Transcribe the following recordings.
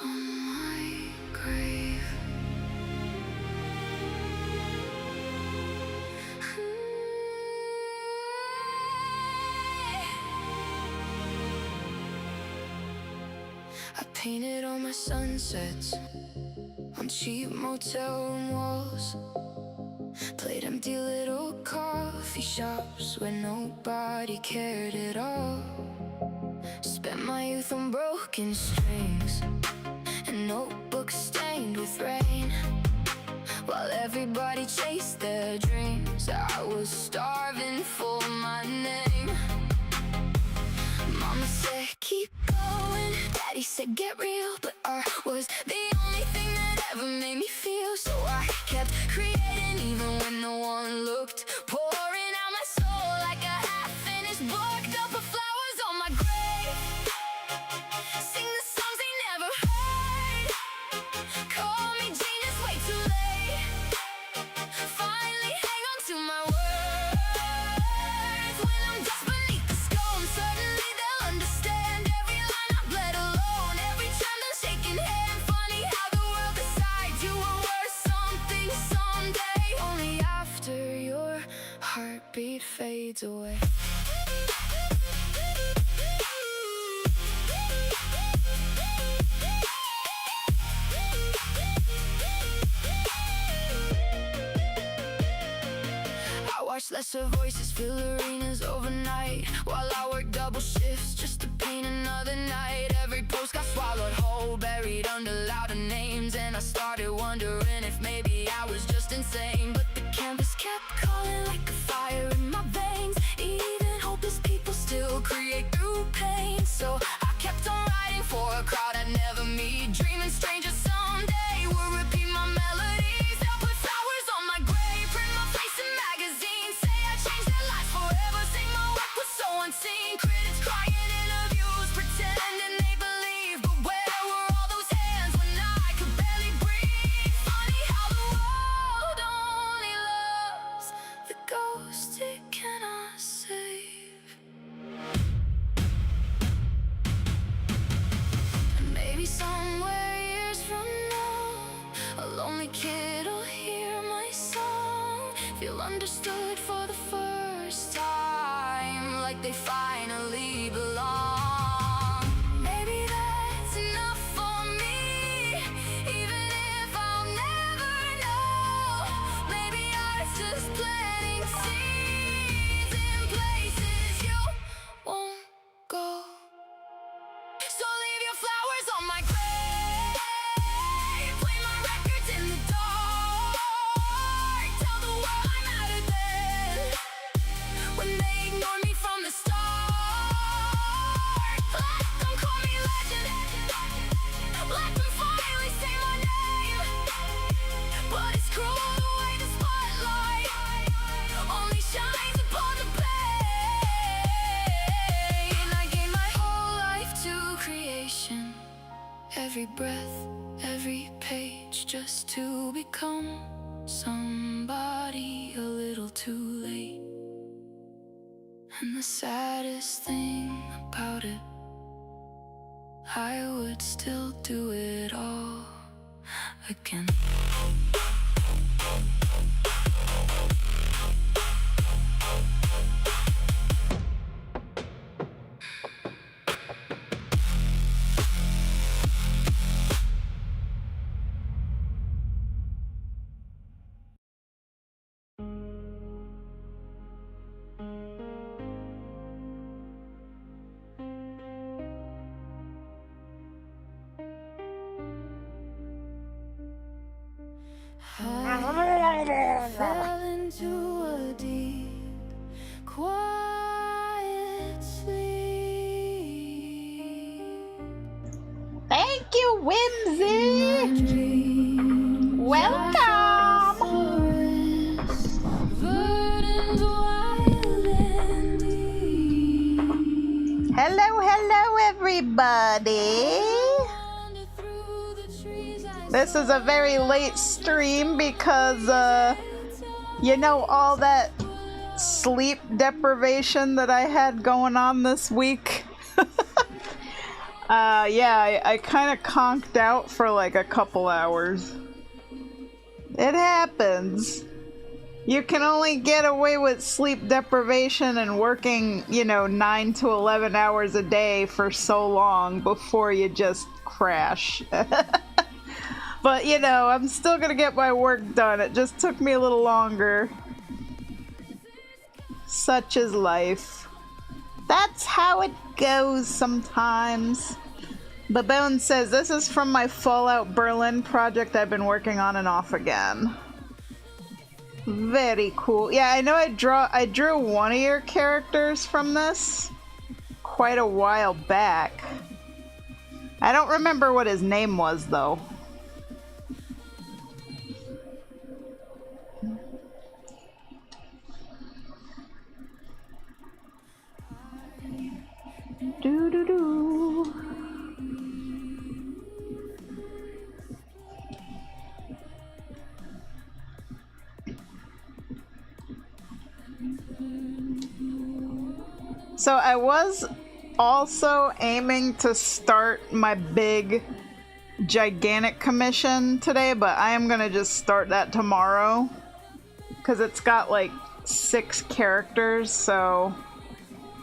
on my grave. I painted all my sunsets on cheap motel room walls. Played empty little coffee shops where nobody cared at all. Spent my youth on broken strings and notebooks stained with rain. While everybody chased their dreams, I was starving for my name. Mama said keep going, Daddy said get real, but art was the only thing that ever made me feel. So I kept creating even when no one looked, pouring out my soul like a half-finished book. Don't put flowers on my grave, sing the songs they never heard. Call me genius, way too late. Finally hang on to my words. When I'm dust beneath the stone, suddenly they'll understand every line I bled alone, every time the shaking hand. Funny how the world decides you were worth something someday, only after your heartbeat fades away. I watched lesser voices fill arenas overnight, while I worked double shifts just to paint another night. Every post got swallowed whole, buried under louder names, and I started wondering if maybe I was just insane. But the canvas kept calling like a fire in my veins. Even hopeless people still create through pain. So I kept on writing for a crowd I'd never meet, dreaming strangers someday would repeat my melodies. They'll put flowers on my grave, print my face in magazines, say I changed their lives forever, say my work was so unseen. Critics crying interviews, pretending they believe, but where were all those hands when I could barely breathe? Funny how the world only loves the ghost it cannot save. And maybe somewhere years from now, a lonely kid will hear my song, feel understood for the first time, like they finally belong. Maybe that's enough for me, even if I'll never know. Maybe I've just planting seeds in places you won't go. So leave your flowers on my grave, play my records in the dark, tell the world I mattered then, when they ignored me from the start. Let them call me legend, let them finally say my name. But it's cruel the way the spotlight only shines upon the pain. I gave my whole life to creation, every breath, every page, just to become somebody a little too late. And the saddest thing about it, I would still do it all again. I fell into a deep, quiet sleep. Thank you, Whimsy. Welcome. Hello, hello, everybody. This is a very late stream because, you know, all that sleep deprivation that I had going on this week. Yeah, I kind of conked out for like a couple hours. It happens. You can only get away with sleep deprivation and working, you know, 9 to 11 hours a day for so long before you just crash. But, you know, I'm still gonna get my work done. It just took me a little longer. Such is life. That's how it goes sometimes. Babone says, this is from my Fallout Berlin project I've been working on and off again. Very cool. Yeah, I know I drew one of your characters from this quite a while back. I don't remember what his name was though. Do do do. So I was also aiming to start my big gigantic commission today, but I am gonna just start that tomorrow because it's got like 6 characters, so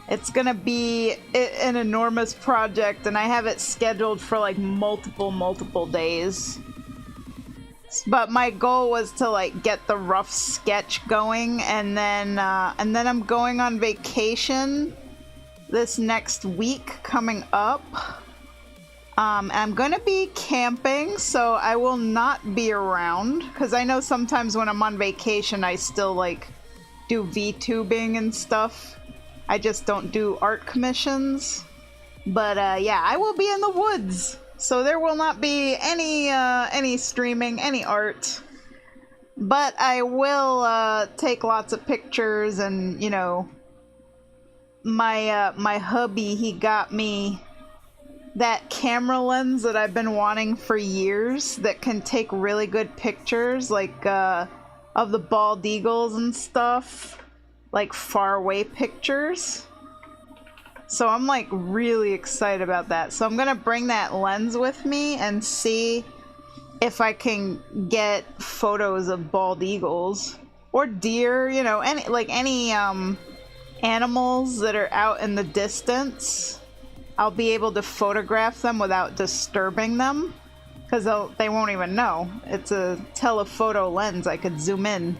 it's gonna be an enormous project, and I have it scheduled for like multiple days. But my goal was to like get the rough sketch going, and then I'm going on vacation this next week coming up. I'm gonna be camping, so I will not be around, because I know sometimes when I'm on vacation I still like do VTubing and stuff. I just don't do art commissions. But yeah, I will be in the woods, so there will not be any streaming, any art. But I will take lots of pictures, and you know, my hubby, he got me that camera lens that I've been wanting for years that can take really good pictures, like of the bald eagles and stuff, like far away pictures. So I'm like really excited about that. So I'm gonna bring that lens with me and see if I can get photos of bald eagles or deer, you know, any animals that are out in the distance. I'll be able to photograph them without disturbing them, because they won't even know. It's a telephoto lens. I could zoom in.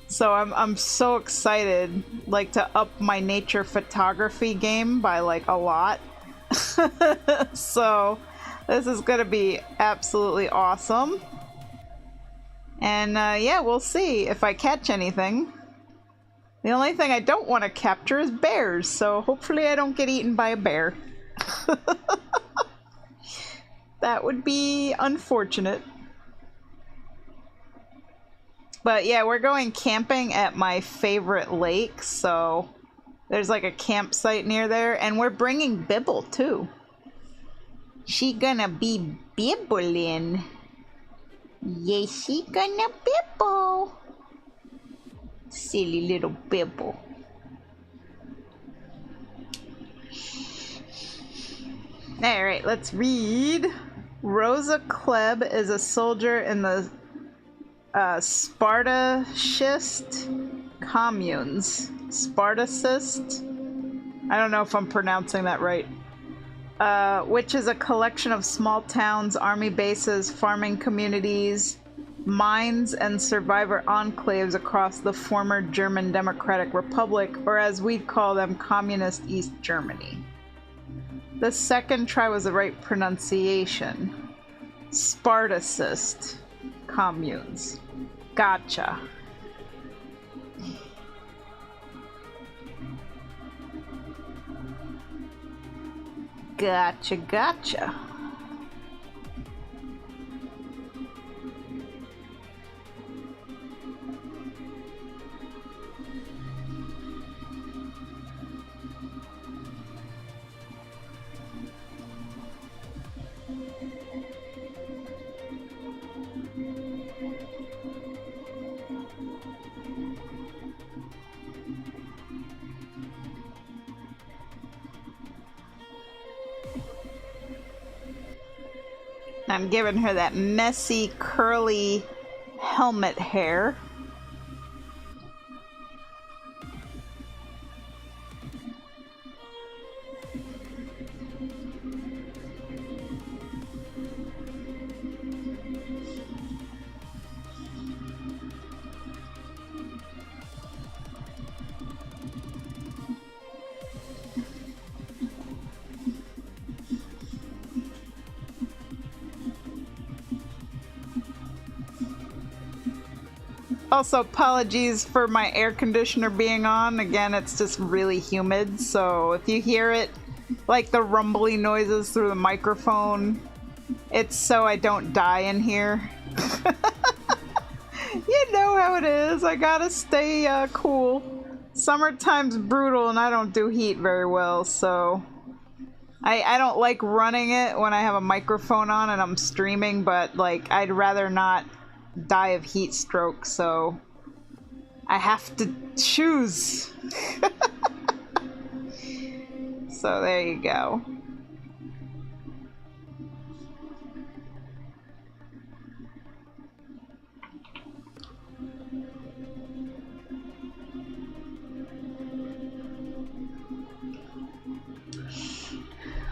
So I'm so excited, like, to up my nature photography game by like a lot. So this is gonna be absolutely awesome. And yeah, we'll see if I catch anything. The only thing I don't want to capture is bears, so hopefully I don't get eaten by a bear. That would be unfortunate. But yeah, we're going camping at my favorite lake, so there's like a campsite near there, and we're bringing Bibble too. She gonna be bibbling. Yeah, she gonna bibble. Silly little Bibble. Alright, let's read. Rosa Klebb is a soldier in the Spartacist communes. Spartacist? I don't know if I'm pronouncing that right. Which is a collection of small towns, army bases, farming communities, mines, and survivor enclaves across the former German Democratic Republic, or as we'd call them, Communist East Germany. The second try was the right pronunciation. Spartacist communes. Gotcha. Gotcha, gotcha. I'm giving her that messy, curly helmet hair. Also, apologies for my air conditioner being on. Again, it's just really humid, so if you hear it, like the rumbly noises through the microphone, it's so I don't die in here. You know how it is. I gotta stay cool. Summertime's brutal and I don't do heat very well, so I don't like running it when I have a microphone on and I'm streaming, but like I'd rather not die of heat stroke, so I have to choose. So there you go.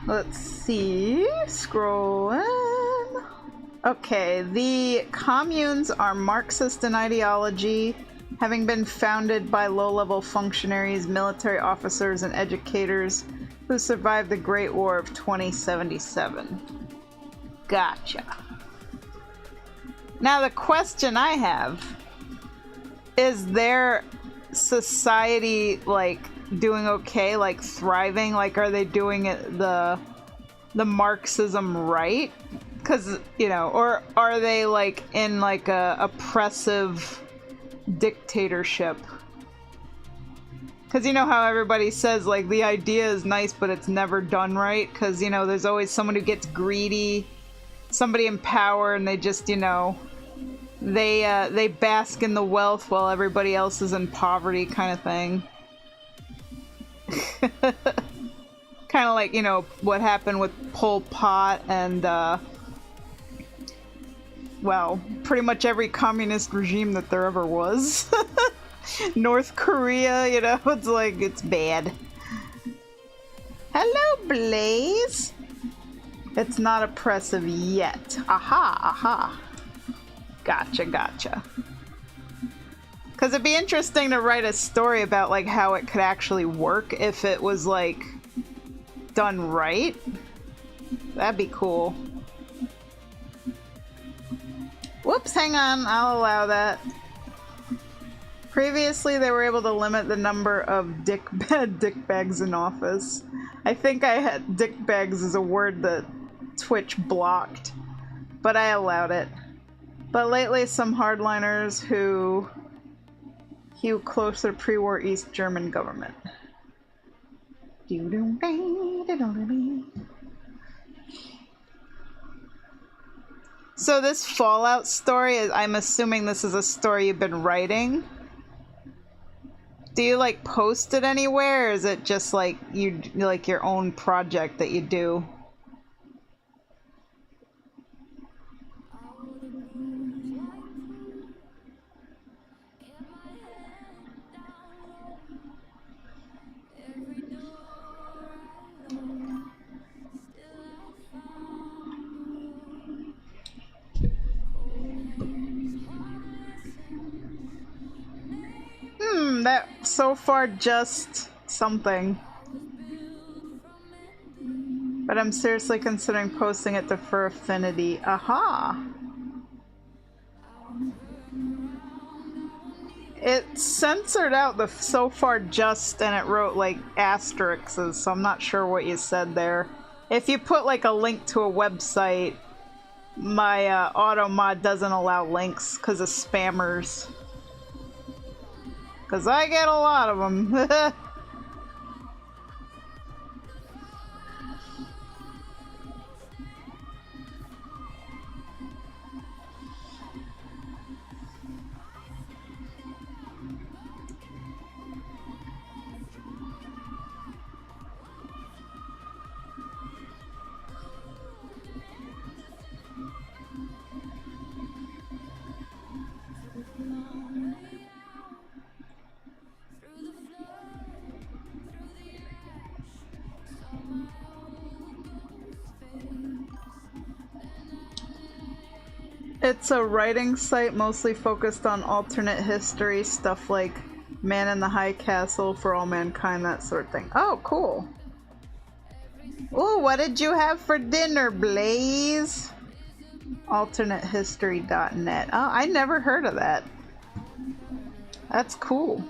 Let's see, scrolling. Okay, the communes are Marxist in ideology, having been founded by low-level functionaries, military officers, and educators who survived the Great War of 2077. Gotcha. Now the question I have, is their society, like, doing okay, like, thriving? Like, are they doing it the Marxism right? Because, you know, or are they like in like a oppressive dictatorship? Because you know how everybody says like the idea is nice but it's never done right, because you know there's always someone who gets greedy, somebody in power, and they just, you know, they bask in the wealth while everybody else is in poverty, kind of thing. Kind of like, you know, what happened with Pol Pot and well, pretty much every communist regime that there ever was. North Korea, you know, it's like, it's bad. Hello, Blaze. It's not oppressive yet. Aha, aha. Gotcha, gotcha. Because it'd be interesting to write a story about, like, how it could actually work if it was, like, done right. That'd be cool. Whoops, hang on, I'll allow that. Previously, they were able to limit the number of dick bags in office. I think I had dick bags as a word that Twitch blocked, but I allowed it. But lately, some hardliners who hew closer to pre-war East German government. So this Fallout story, I'm assuming this is a story you've been writing. Do you like post it anywhere, or is it just like you like your own project that you do? That so far just something. But I'm seriously considering posting it to Fur Affinity. Aha! It censored out the so far just, and it wrote like asterisks, so I'm not sure what you said there. If you put like a link to a website, my auto mod doesn't allow links because of spammers. Because I get a lot of them. It's a writing site mostly focused on alternate history, stuff like Man in the High Castle, For All Mankind, that sort of thing. Oh, cool. Ooh, what did you have for dinner, Blaze? AlternateHistory.net. Oh, I never heard of that. That's cool.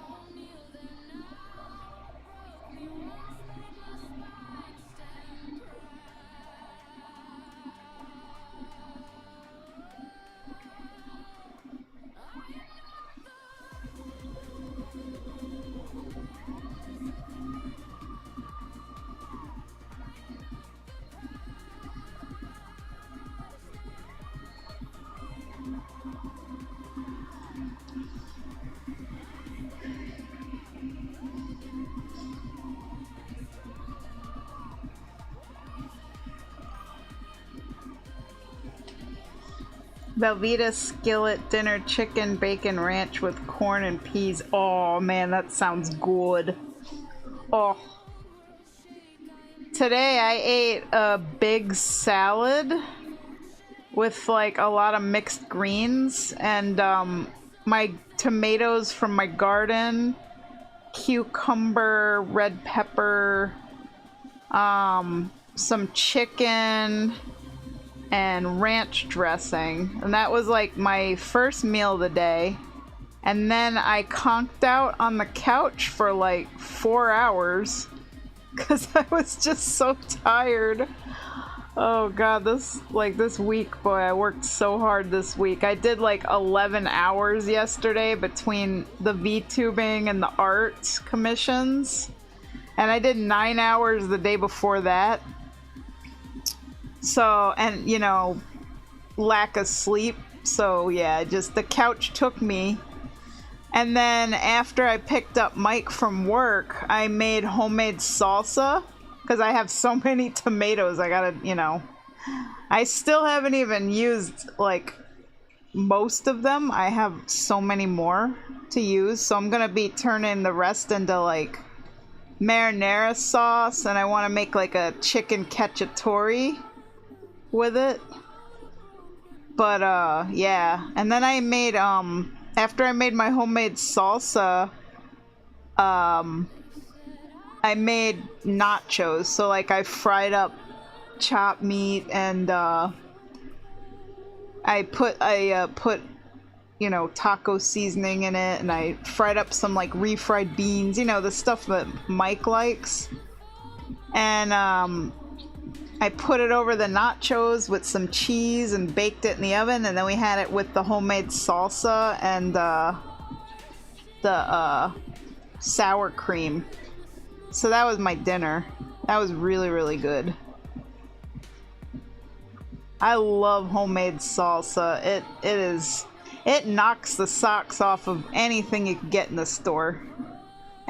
Velveeta skillet dinner, chicken, bacon ranch with corn and peas. Oh man, that sounds good. Oh. Today I ate a big salad with like a lot of mixed greens and my tomatoes from my garden, cucumber, red pepper, some chicken, and ranch dressing, and that was like my first meal of the day. And then I conked out on the couch for like 4 hours because I was just so tired. Oh god, this week, boy, I worked so hard this week. I did like 11 hours yesterday between the VTubing and the art commissions, and I did 9 hours the day before that. So, and you know, lack of sleep. So yeah, just the couch took me. And then after I picked up Mike from work, I made homemade salsa because I have so many tomatoes. I gotta, you know, I still haven't even used like most of them. I have so many more to use. So I'm gonna be turning the rest into like marinara sauce, and I want to make like a chicken cacciatore with it. But yeah, and then I made after I made my homemade salsa, I made nachos. So like I fried up chopped meat, and I put you know, taco seasoning in it, and I fried up some like refried beans, you know, the stuff that Mike likes. And I put it over the nachos with some cheese and baked it in the oven, and then we had it with the homemade salsa and the sour cream. So that was my dinner. That was really, really good. I love homemade salsa. It knocks the socks off of anything you can get in the store.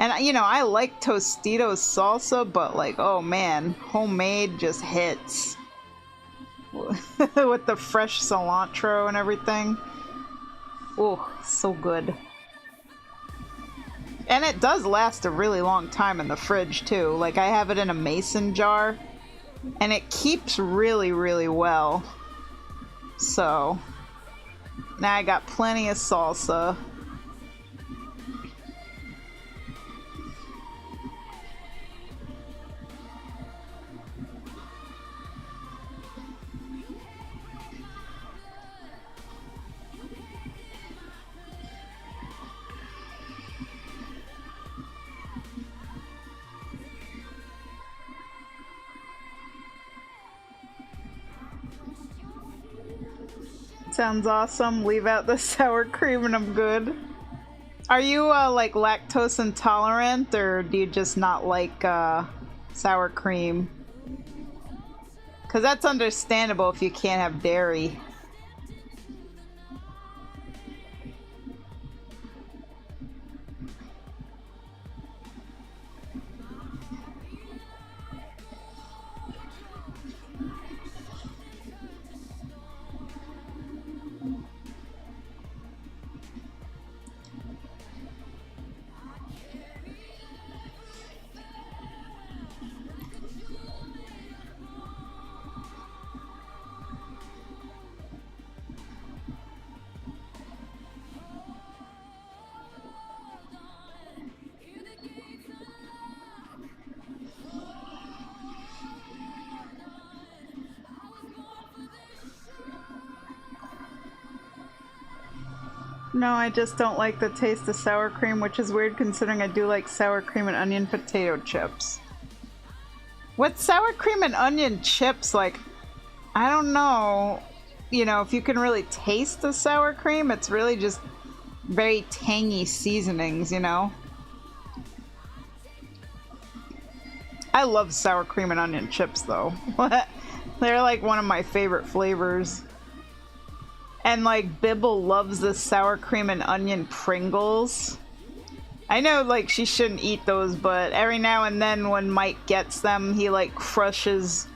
And, you know, I like Tostitos salsa, but, like, oh, man, homemade just hits. With the fresh cilantro and everything. Oh, so good. And it does last a really long time in the fridge, too. Like, I have it in a mason jar, and it keeps really, really well. So, now I got plenty of salsa. Sounds awesome. Leave out the sour cream and I'm good. Are you like lactose intolerant, or do you just not like sour cream? Because that's understandable if you can't have dairy. No, I just don't like the taste of sour cream, which is weird considering I do like sour cream and onion potato chips. With sour cream and onion chips, like, I don't know, you know, if you can really taste the sour cream, it's really just very tangy seasonings, you know? I love sour cream and onion chips, though. They're like one of my favorite flavors. And like Bibble loves the sour cream and onion Pringles. I know like she shouldn't eat those, but every now and then when Mike gets them, he like crushes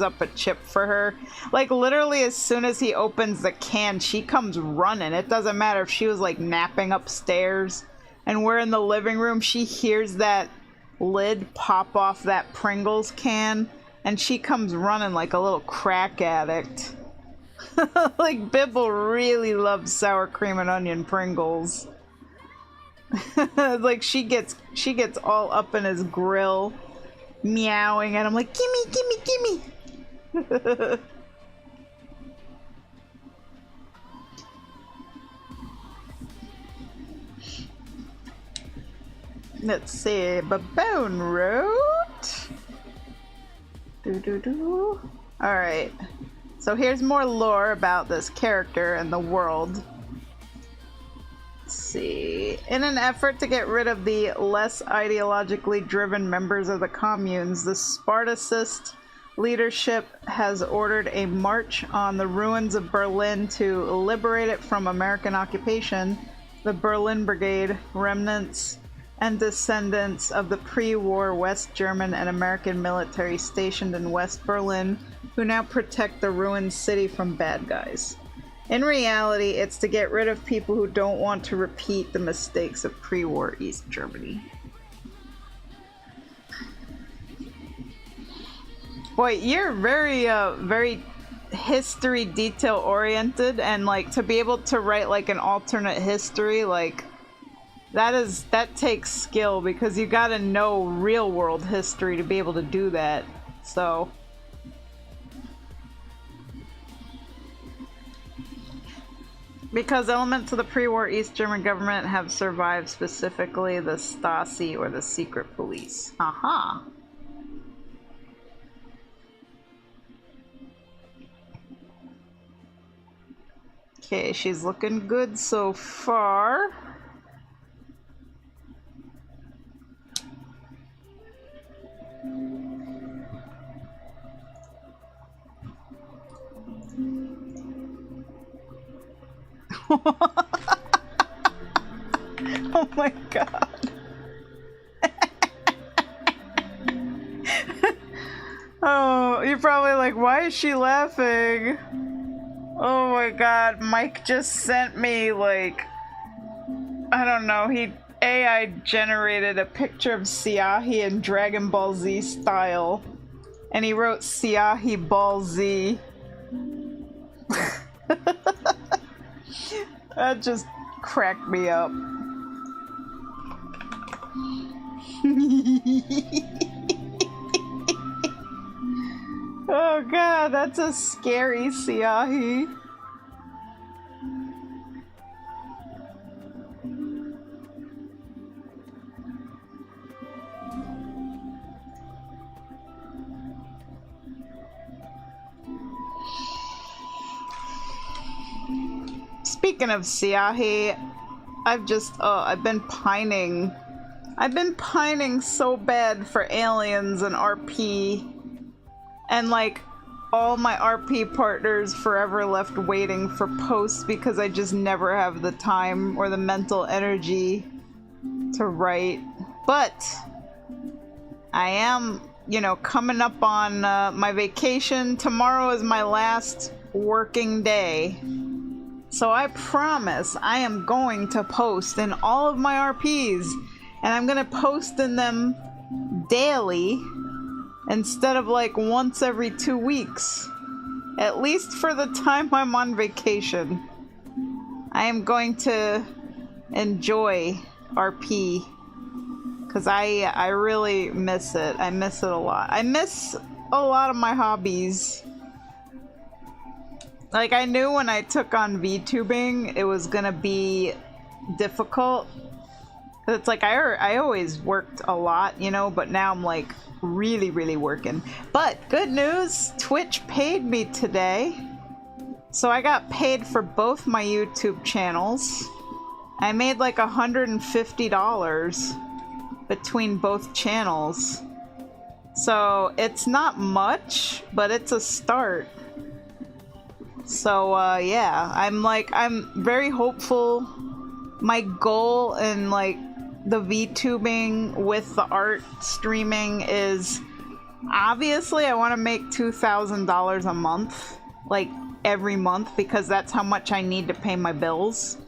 up a chip for her. Like literally as soon as he opens the can, she comes running. It doesn't matter if she was like napping upstairs and we're in the living room, she hears that lid pop off that Pringles can and she comes running like a little crack addict. Like Bibble really loves sour cream and onion Pringles. Like she gets all up in his grill, meowing, and I'm like, gimme. Let's see, Baboon Road. Alright. So here's more lore about this character and the world. Let's see. In an effort to get rid of the less ideologically driven members of the communes, the Spartacist leadership has ordered a march on the ruins of Berlin to liberate it from American occupation. The Berlin Brigade, remnants and descendants of the pre-war West German and American military stationed in West Berlin, who now protect the ruined city from bad guys. In reality, it's to get rid of people who don't want to repeat the mistakes of pre-war East Germany. Boy, you're very history detail oriented, and like to be able to write like an alternate history, like that takes skill because you gotta know real world history to be able to do that. So because elements of the pre-war East German government have survived, specifically the Stasi or the secret police. Aha. Okay, she's looking good so far. Oh my god. Oh, you're probably like, why is she laughing? Oh my god, Mike just sent me like, I don't know, he AI generated a picture of Siahi in Dragon Ball Z style, and he wrote Siahi Ball Z. That just cracked me up. Oh god, that's a scary Siahi. Speaking of Siahi, I've been pining. I've been pining so bad for aliens and RP. And like, all my RP partners forever left waiting for posts because I just never have the time or the mental energy to write. But I am, you know, coming up on my vacation. Tomorrow is my last working day. So I promise I am going to post in all of my RPs, and I'm going to post in them daily instead of like once every 2 weeks, at least for the time I'm on vacation. I am going to enjoy RP because I really miss it. I miss it a lot. I miss a lot of my hobbies. Like, I knew when I took on VTubing, it was gonna be difficult. It's like, I always worked a lot, you know, but now I'm like really, really working. But good news, Twitch paid me today. So I got paid for both my YouTube channels. I made like $150 between both channels. So it's not much, but it's a start. So yeah, I'm very hopeful. My goal in like the VTubing with the art streaming is obviously I want to make $2,000 a month, like every month, because that's how much I need to pay my bills.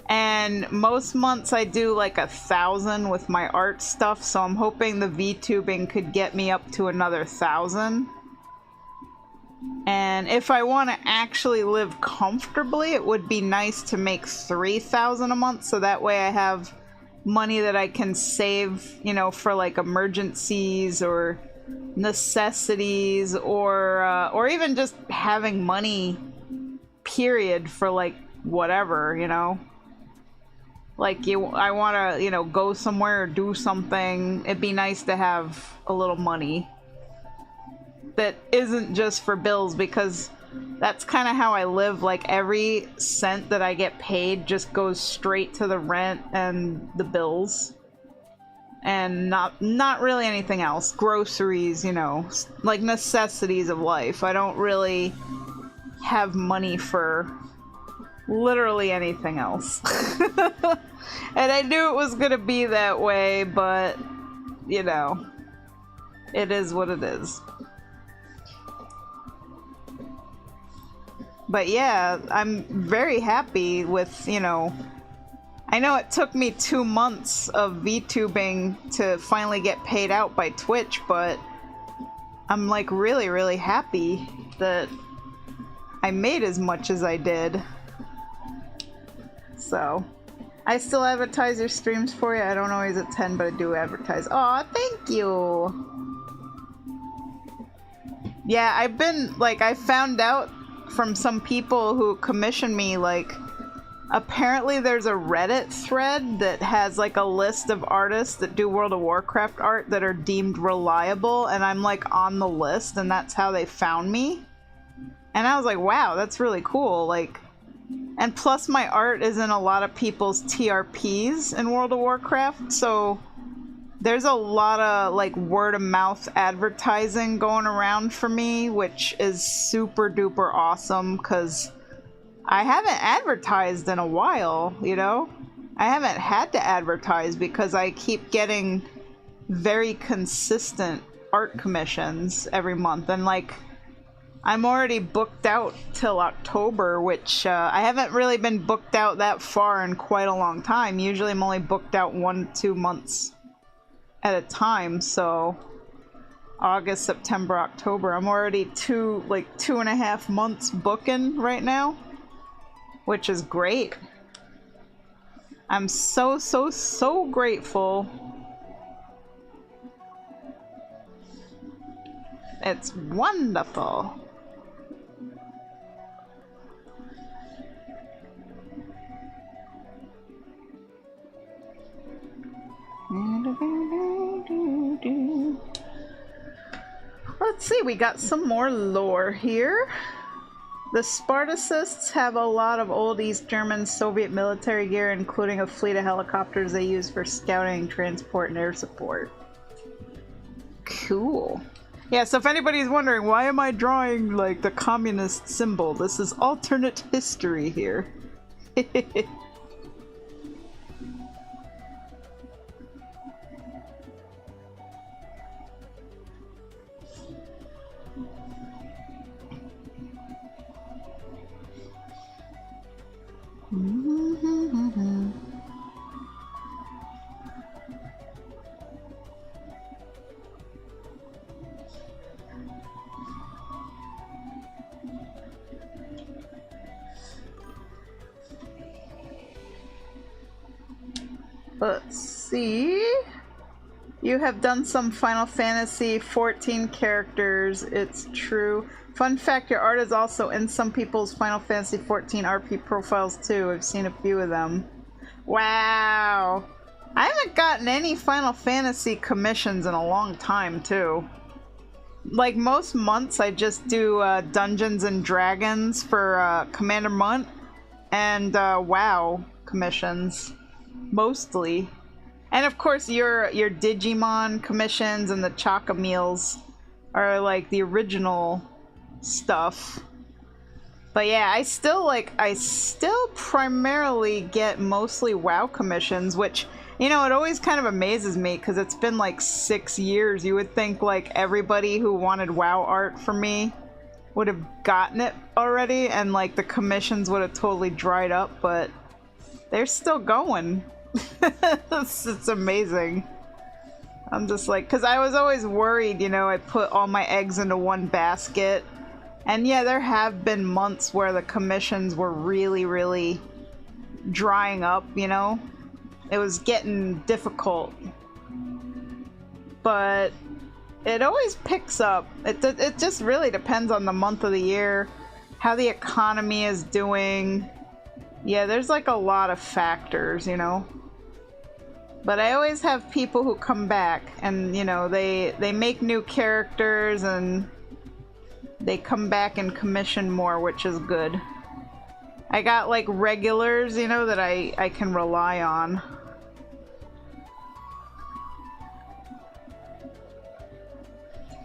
And most months I do like 1,000 with my art stuff, so I'm hoping the VTubing could get me up to another 1,000. And if I want to actually live comfortably, it would be nice to make 3,000 a month, so that way I have money that I can save, you know, for like emergencies or necessities, or even just having money, period, for like whatever, you know. Like I want to, you know, go somewhere or do something. It'd be nice to have a little money that isn't just for bills, because that's kind of how I live. Like every cent that I get paid just goes straight to the rent and the bills, and not really anything else. Groceries, you know, like necessities of life. I don't really have money for literally anything else. And I knew it was gonna be that way, but you know, it is what it is. But yeah, I'm very happy with, you know, I know it took me 2 months of VTubing to finally get paid out by Twitch, but I'm like really, really happy that I made as much as I did. So, I still advertise your streams for you. I don't always attend, but I do advertise. Aw, thank you! Yeah, I've been, like, I found out from some people who commission me, like, apparently there's a Reddit thread that has, like, a list of artists that do World of Warcraft art that are deemed reliable, and I'm, like, on the list, and that's how they found me. And I was like, wow, that's really cool, like... And plus my art is in a lot of people's TRPs in World of Warcraft, so there's a lot of like word of mouth advertising going around for me, which is super duper awesome, because I haven't advertised in a while, you know? I haven't had to advertise because I keep getting very consistent art commissions every month, and like I'm already booked out till October, which I haven't really been booked out that far in quite a long time. Usually I'm only booked out 1-2 months at a time, so August, September, October. I'm already 2.5 months booking right now, which is great. I'm so, so, so grateful. It's wonderful. Let's see, we got some more lore here. The Spartacists have a lot of old East German Soviet military gear, including a fleet of helicopters they use for scouting, transport, and air support. Cool. Yeah, so if anybody's wondering, why am I drawing, like, the communist symbol? This is alternate history here. Let's see. You have done some Final Fantasy 14 characters. It's true. Fun fact, your art is also in some people's Final Fantasy XIV RP profiles too. I've seen a few of them. Wow. I haven't gotten any Final Fantasy commissions in a long time too. Like most months I just do Dungeons and Dragons for Commander Munt and WoW commissions. Mostly. And of course your Digimon commissions and the Chaka meals are like the original stuff. But yeah, I still primarily get mostly WoW commissions, which, you know, it always kind of amazes me because it's been like 6 years. You would think like everybody who wanted WoW art from me would have gotten it already and like the commissions would have totally dried up, but they're still going. It's amazing. I'm just like, because I was always worried, you know, I put all my eggs into one basket. And yeah, there have been months where the commissions were really, really drying up, you know? It was getting difficult. But it always picks up. It just really depends on the month of the year, how the economy is doing. Yeah, there's like a lot of factors, you know? But I always have people who come back and, you know, they make new characters and they come back and commission more, which is good. I got like regulars, you know, that I can rely on.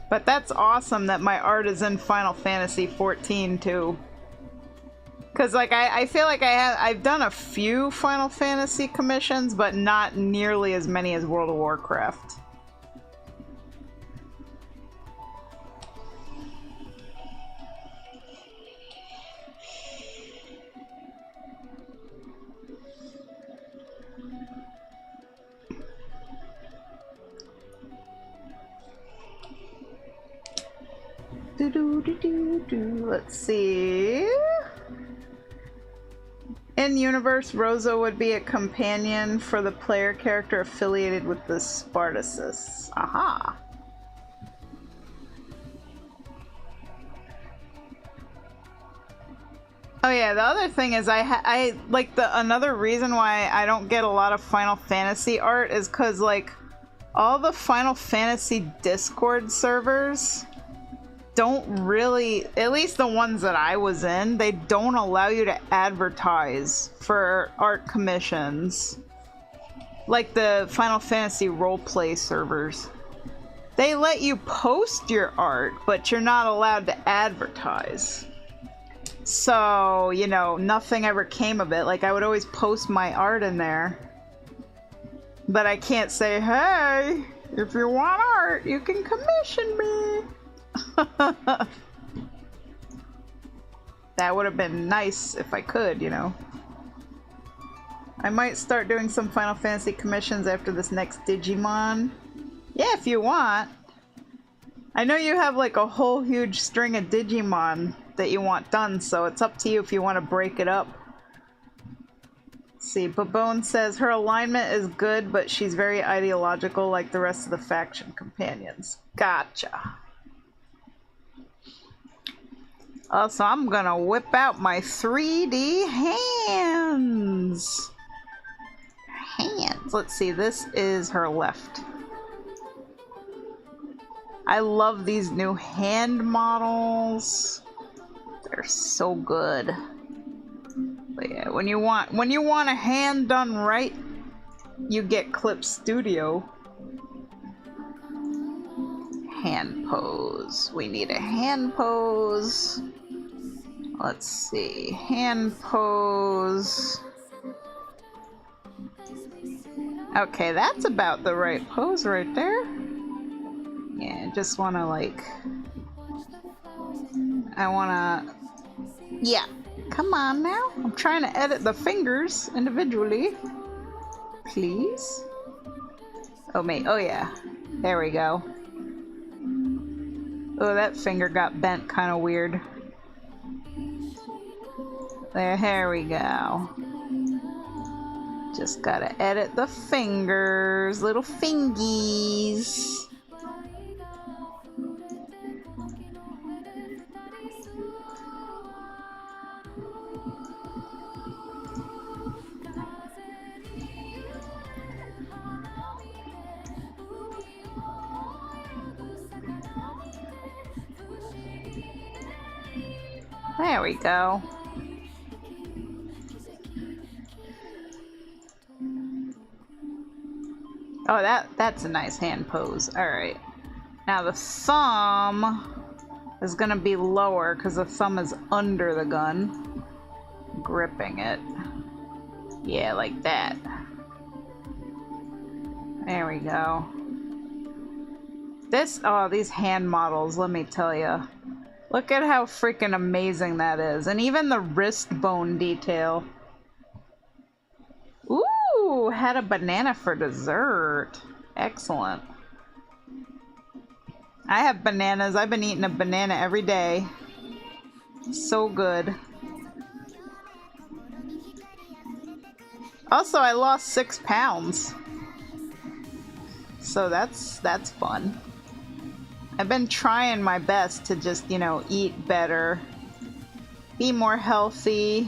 But that's awesome that my art is in Final Fantasy XIV too. Cause like I feel like I've done a few Final Fantasy commissions, but not nearly as many as World of Warcraft. Let's see. In universe, Rosa would be a companion for the player character affiliated with the Spartacus. Aha. Oh yeah, the other thing is I like another reason why I don't get a lot of Final Fantasy art is cuz like all the Final Fantasy Discord servers don't really, at least the ones that I was in, they don't allow you to advertise for art commissions. Like the Final Fantasy roleplay servers. They let you post your art, but you're not allowed to advertise. So, you know, nothing ever came of it. Like, I would always post my art in there. But I can't say, hey, if you want art, you can commission me. That would have been nice if I could, you know. I might start doing some Final Fantasy commissions after this next Digimon. Yeah, if you want. I know you have like a whole huge string of Digimon that you want done, so it's up to you if you want to break it up. Let's see, Babone says her alignment is good, but she's very ideological like the rest of the faction companions. Gotcha. Also, I'm gonna whip out my 3D hands. Let's see, this is her left. I love these new hand models. They're so good. But yeah, when you want a hand done right, you get Clip Studio. Hand pose. We need a hand pose. Let's see. Hand pose. Okay, that's about the right pose right there. Yeah, just wanna like... I wanna... Yeah, come on now. I'm trying to edit the fingers individually. Please. Oh, mate. Oh, yeah. There we go. Oh, that finger got bent kind of weird. There we go. Just gotta edit the fingers, little fingies. There we go. Oh, that's a nice hand pose. Alright. Now the thumb is gonna be lower because the thumb is under the gun. Gripping it. Yeah, like that. There we go. These hand models, let me tell you. Look at how freaking amazing that is. And even the wrist bone detail. Ooh, had a banana for dessert. Excellent. I have bananas. I've been eating a banana every day. So good. Also, I lost 6 pounds. So that's fun. I've been trying my best to just, you know, eat better, be more healthy.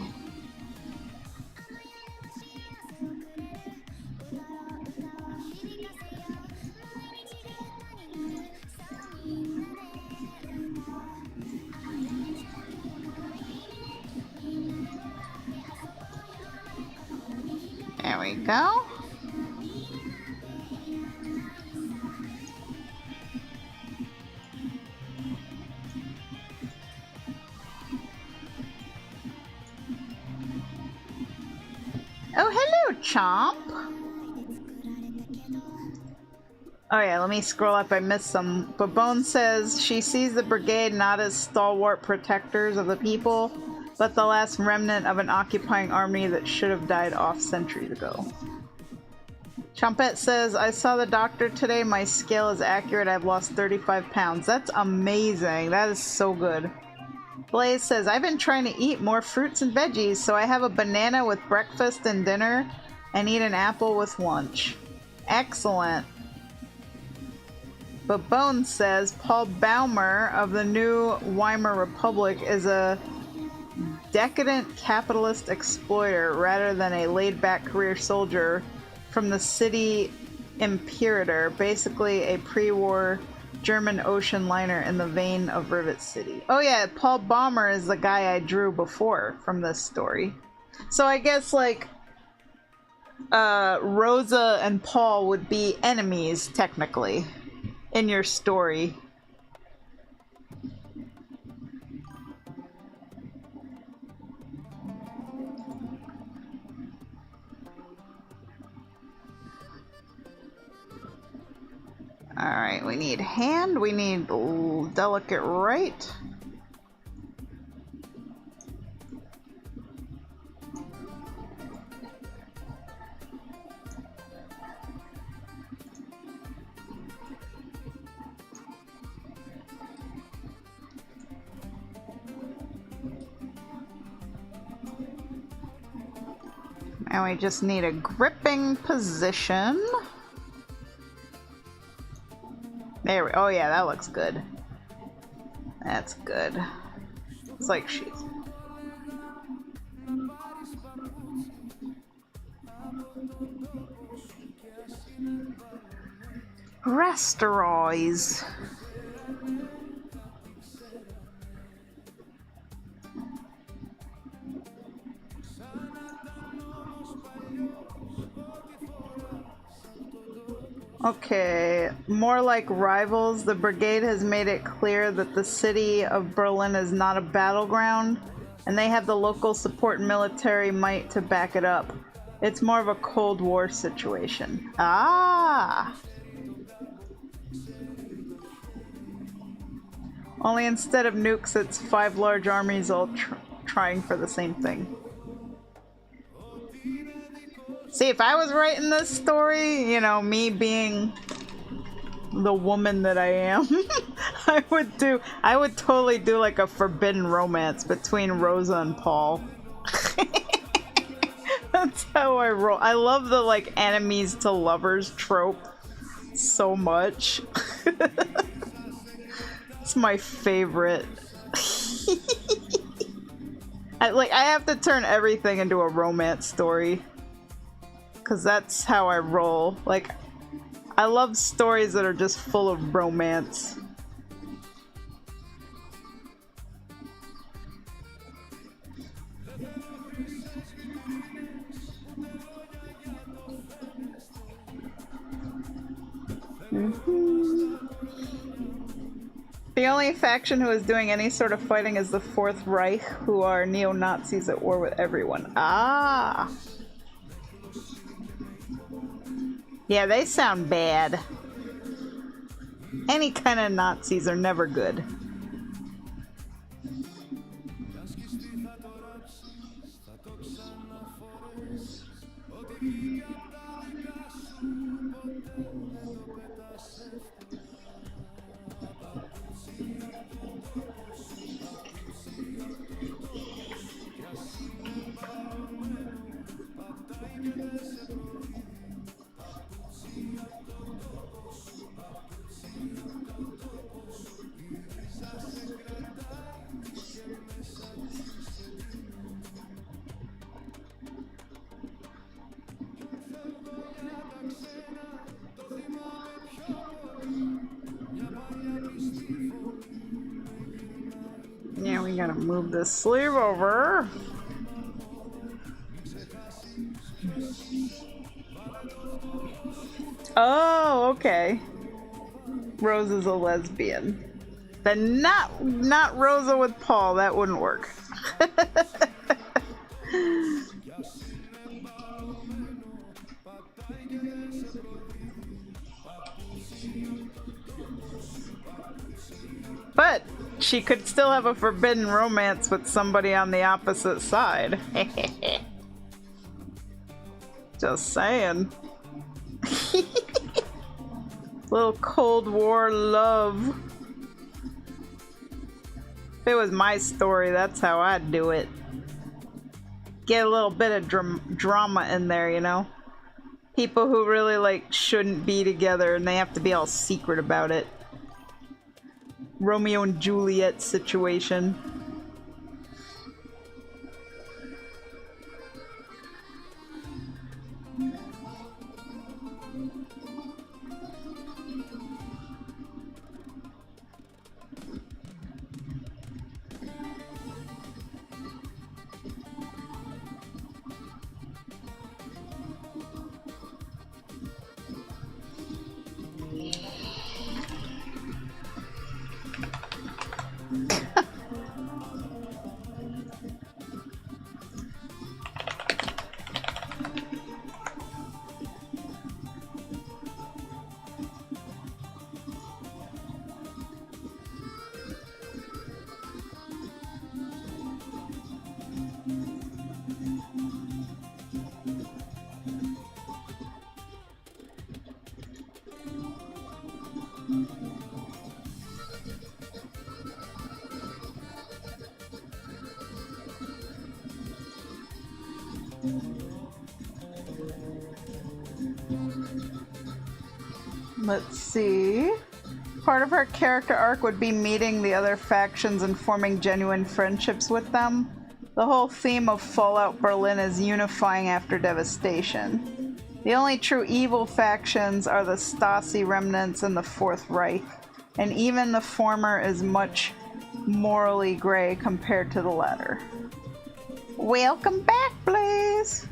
There we go. Oh, hello, Chomp. Oh yeah, let me scroll up. I missed some. But Bone says she sees the brigade not as stalwart protectors of the people, but the last remnant of an occupying army that should have died off centuries ago. Chompette says, I saw the doctor today. My scale is accurate. I've lost 35 pounds. That's amazing. That is so good. Blaze says, I've been trying to eat more fruits and veggies, so I have a banana with breakfast and dinner and eat an apple with lunch. Excellent. But Bones says, Paul Baumer of the new Weimar Republic is a decadent capitalist exploiter rather than a laid-back career soldier from the city Imperator, basically a pre-war German ocean liner in the vein of Rivet City. Oh yeah, Paul Baumer is the guy I drew before from this story. So I guess like Rosa and Paul would be enemies technically in your story. Alright, we need hand, we need delicate right. And we just need a gripping position. There we go. Oh yeah, that looks good. That's good. It's like she's... Rasterize. Okay, more like rivals. The brigade has made it clear that the city of Berlin is not a battleground, and they have the local support and military might to back it up. It's more of a Cold War situation. Ah! Only instead of nukes, it's 5 large armies all trying for the same thing. See, if I was writing this story, you know, me being the woman that I am, I would totally do like a forbidden romance between Rosa and Paul. That's how I roll. I love the like enemies to lovers trope so much. It's my favorite. I have to turn everything into a romance story. Because that's how I roll. Like, I love stories that are just full of romance. only faction who is doing any sort of fighting is the Fourth Reich, who are neo-Nazis at war with everyone. Ah! Yeah, they sound bad. Any kind of Nazis are never good. Yeah, we gotta move this sleeve over. Oh, okay. Rose is a lesbian. Then not Rosa with Paul. That wouldn't work. But she could still have a forbidden romance with somebody on the opposite side. Just saying. Little Cold War love. If it was my story, that's how I'd do it. Get a little bit of drama in there, you know? People who really, like, shouldn't be together and they have to be all secret about it. Romeo and Juliet situation. Let's see. Part of her character arc would be meeting the other factions and forming genuine friendships with them. The whole theme of Fallout Berlin is unifying after devastation. The only true evil factions are the Stasi remnants and the Fourth Reich, and even the former is much morally gray compared to the latter. Welcome back, Blaze!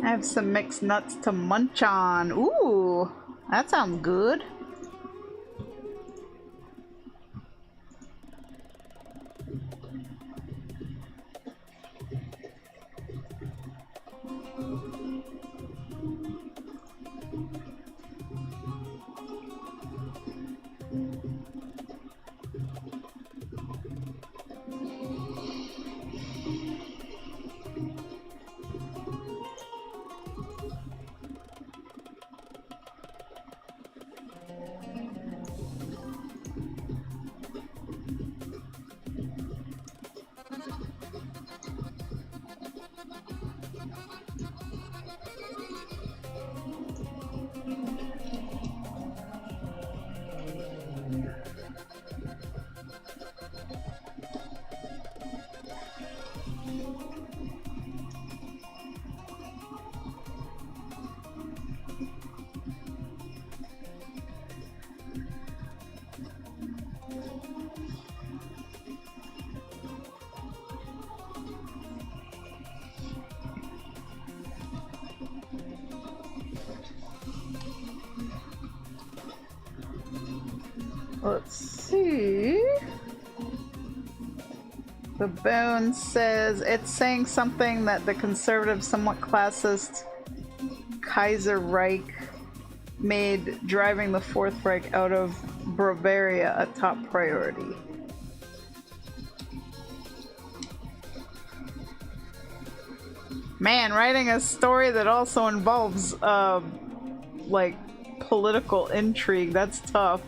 I have some mixed nuts to munch on. Ooh, that sounds good. Let's see. The Bone says it's saying something that the conservative, somewhat classist Kaiser Reich made driving the Fourth Reich out of Bavaria a top priority. Man, writing a story that also involves, like, political intrigue, that's tough.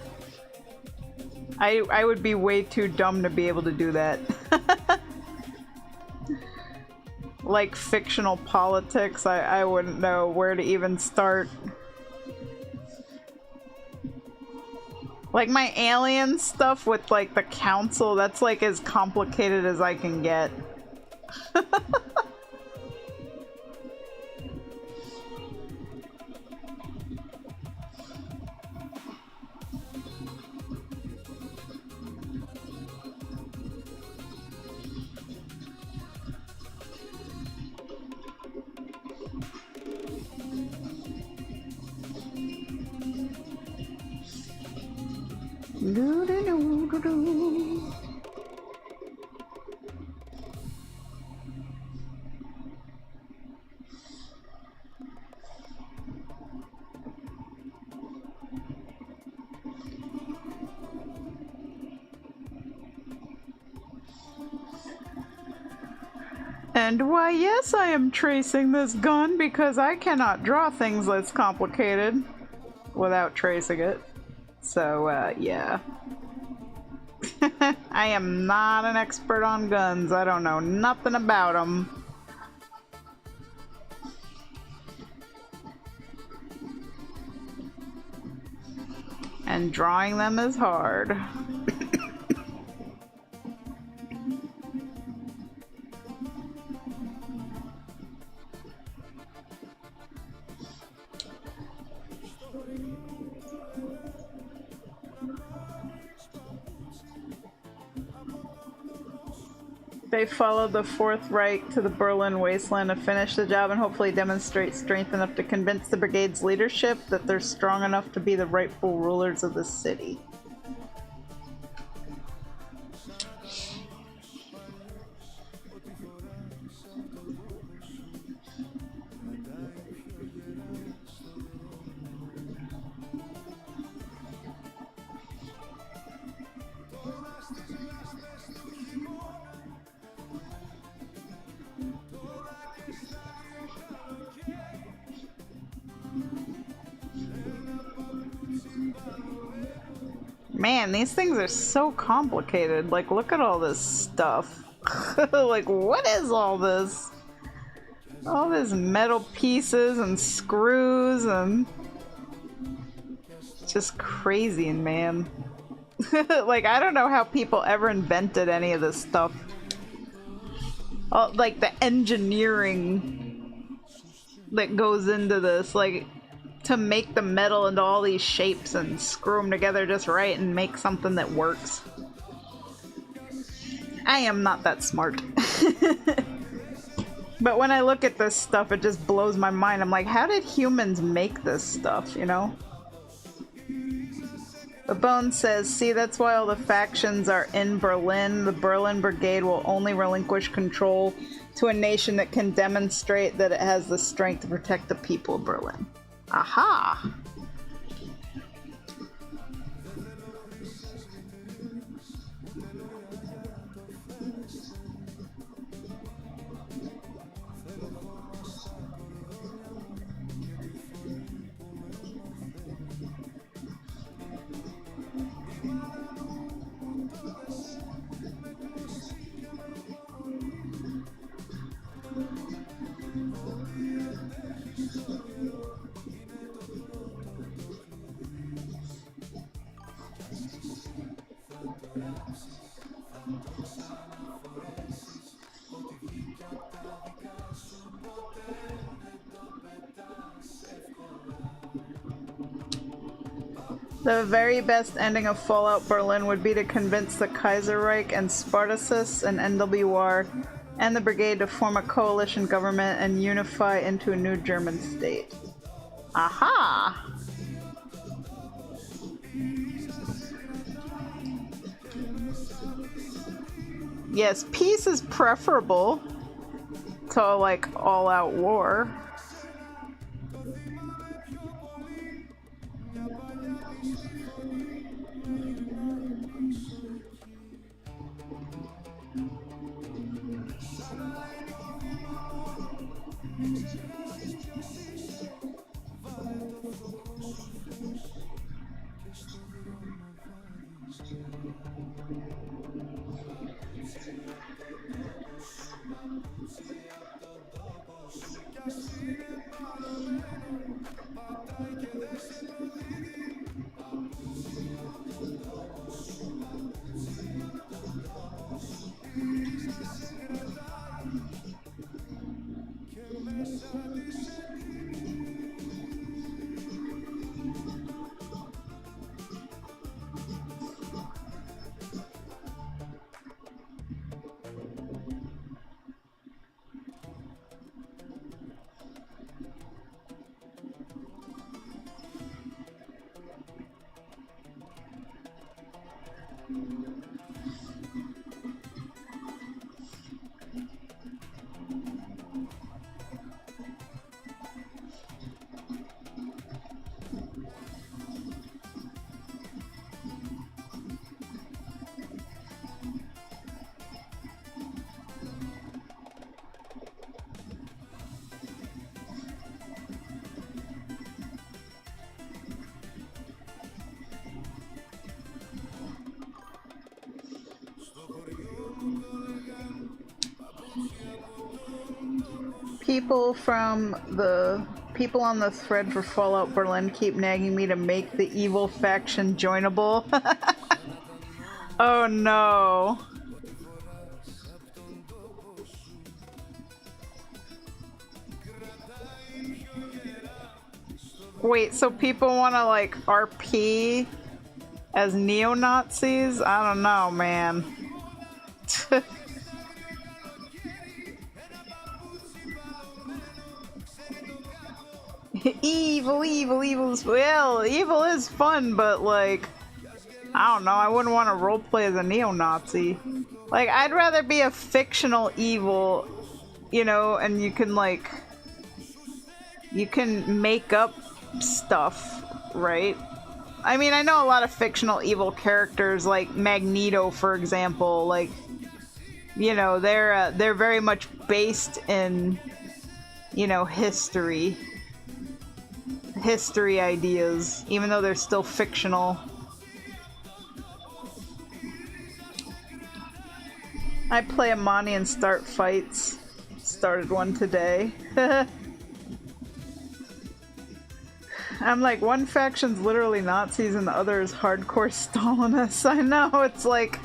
I would be way too dumb to be able to do that. Like fictional politics, I wouldn't know where to even start. Like my alien stuff with like the council, that's like as complicated as I can get. And why, yes, I am tracing this gun because I cannot draw things that's complicated without tracing it. So, yeah. I am not an expert on guns. I don't know nothing about them. And drawing them is hard. They followed the Fourth Reich to the Berlin wasteland to finish the job and hopefully demonstrate strength enough to convince the brigade's leadership that they're strong enough to be the rightful rulers of the city. Man, these things are so complicated. Like, look at all this stuff. Like, what is all this? All these metal pieces and screws and... just crazy, man. Like, I don't know how people ever invented any of this stuff. Like, the engineering that goes into this. Like... to make the metal into all these shapes and screw them together just right and make something that works. I am not that smart. But when I look at this stuff, it just blows my mind. I'm like, how did humans make this stuff, you know? The Bone says, see, that's why all the factions are in Berlin. The Berlin Brigade will only relinquish control to a nation that can demonstrate that it has the strength to protect the people of Berlin. Aha! The very best ending of Fallout Berlin would be to convince the Kaiserreich and Spartacus and NWR and the Brigade to form a coalition government and unify into a new German state. Aha! Yes, peace is preferable to, like, all-out war. People on the thread for Fallout Berlin keep nagging me to make the evil faction joinable. Oh no. Wait, so people want to like RP as neo-Nazis? I don't know, man. Evil is, well, evil is fun, but like, I don't know, I wouldn't want to roleplay as a neo-Nazi. Like, I'd rather be a fictional evil, you know, and you can like, you can make up stuff, right? I mean, I know a lot of fictional evil characters, like Magneto, for example, like, you know, they're very much based in, you know, history ideas, even though they're still fictional. I play Amani and start fights. Started one today. I'm like, one faction's literally Nazis and the other is hardcore Stalinists. I know, it's like,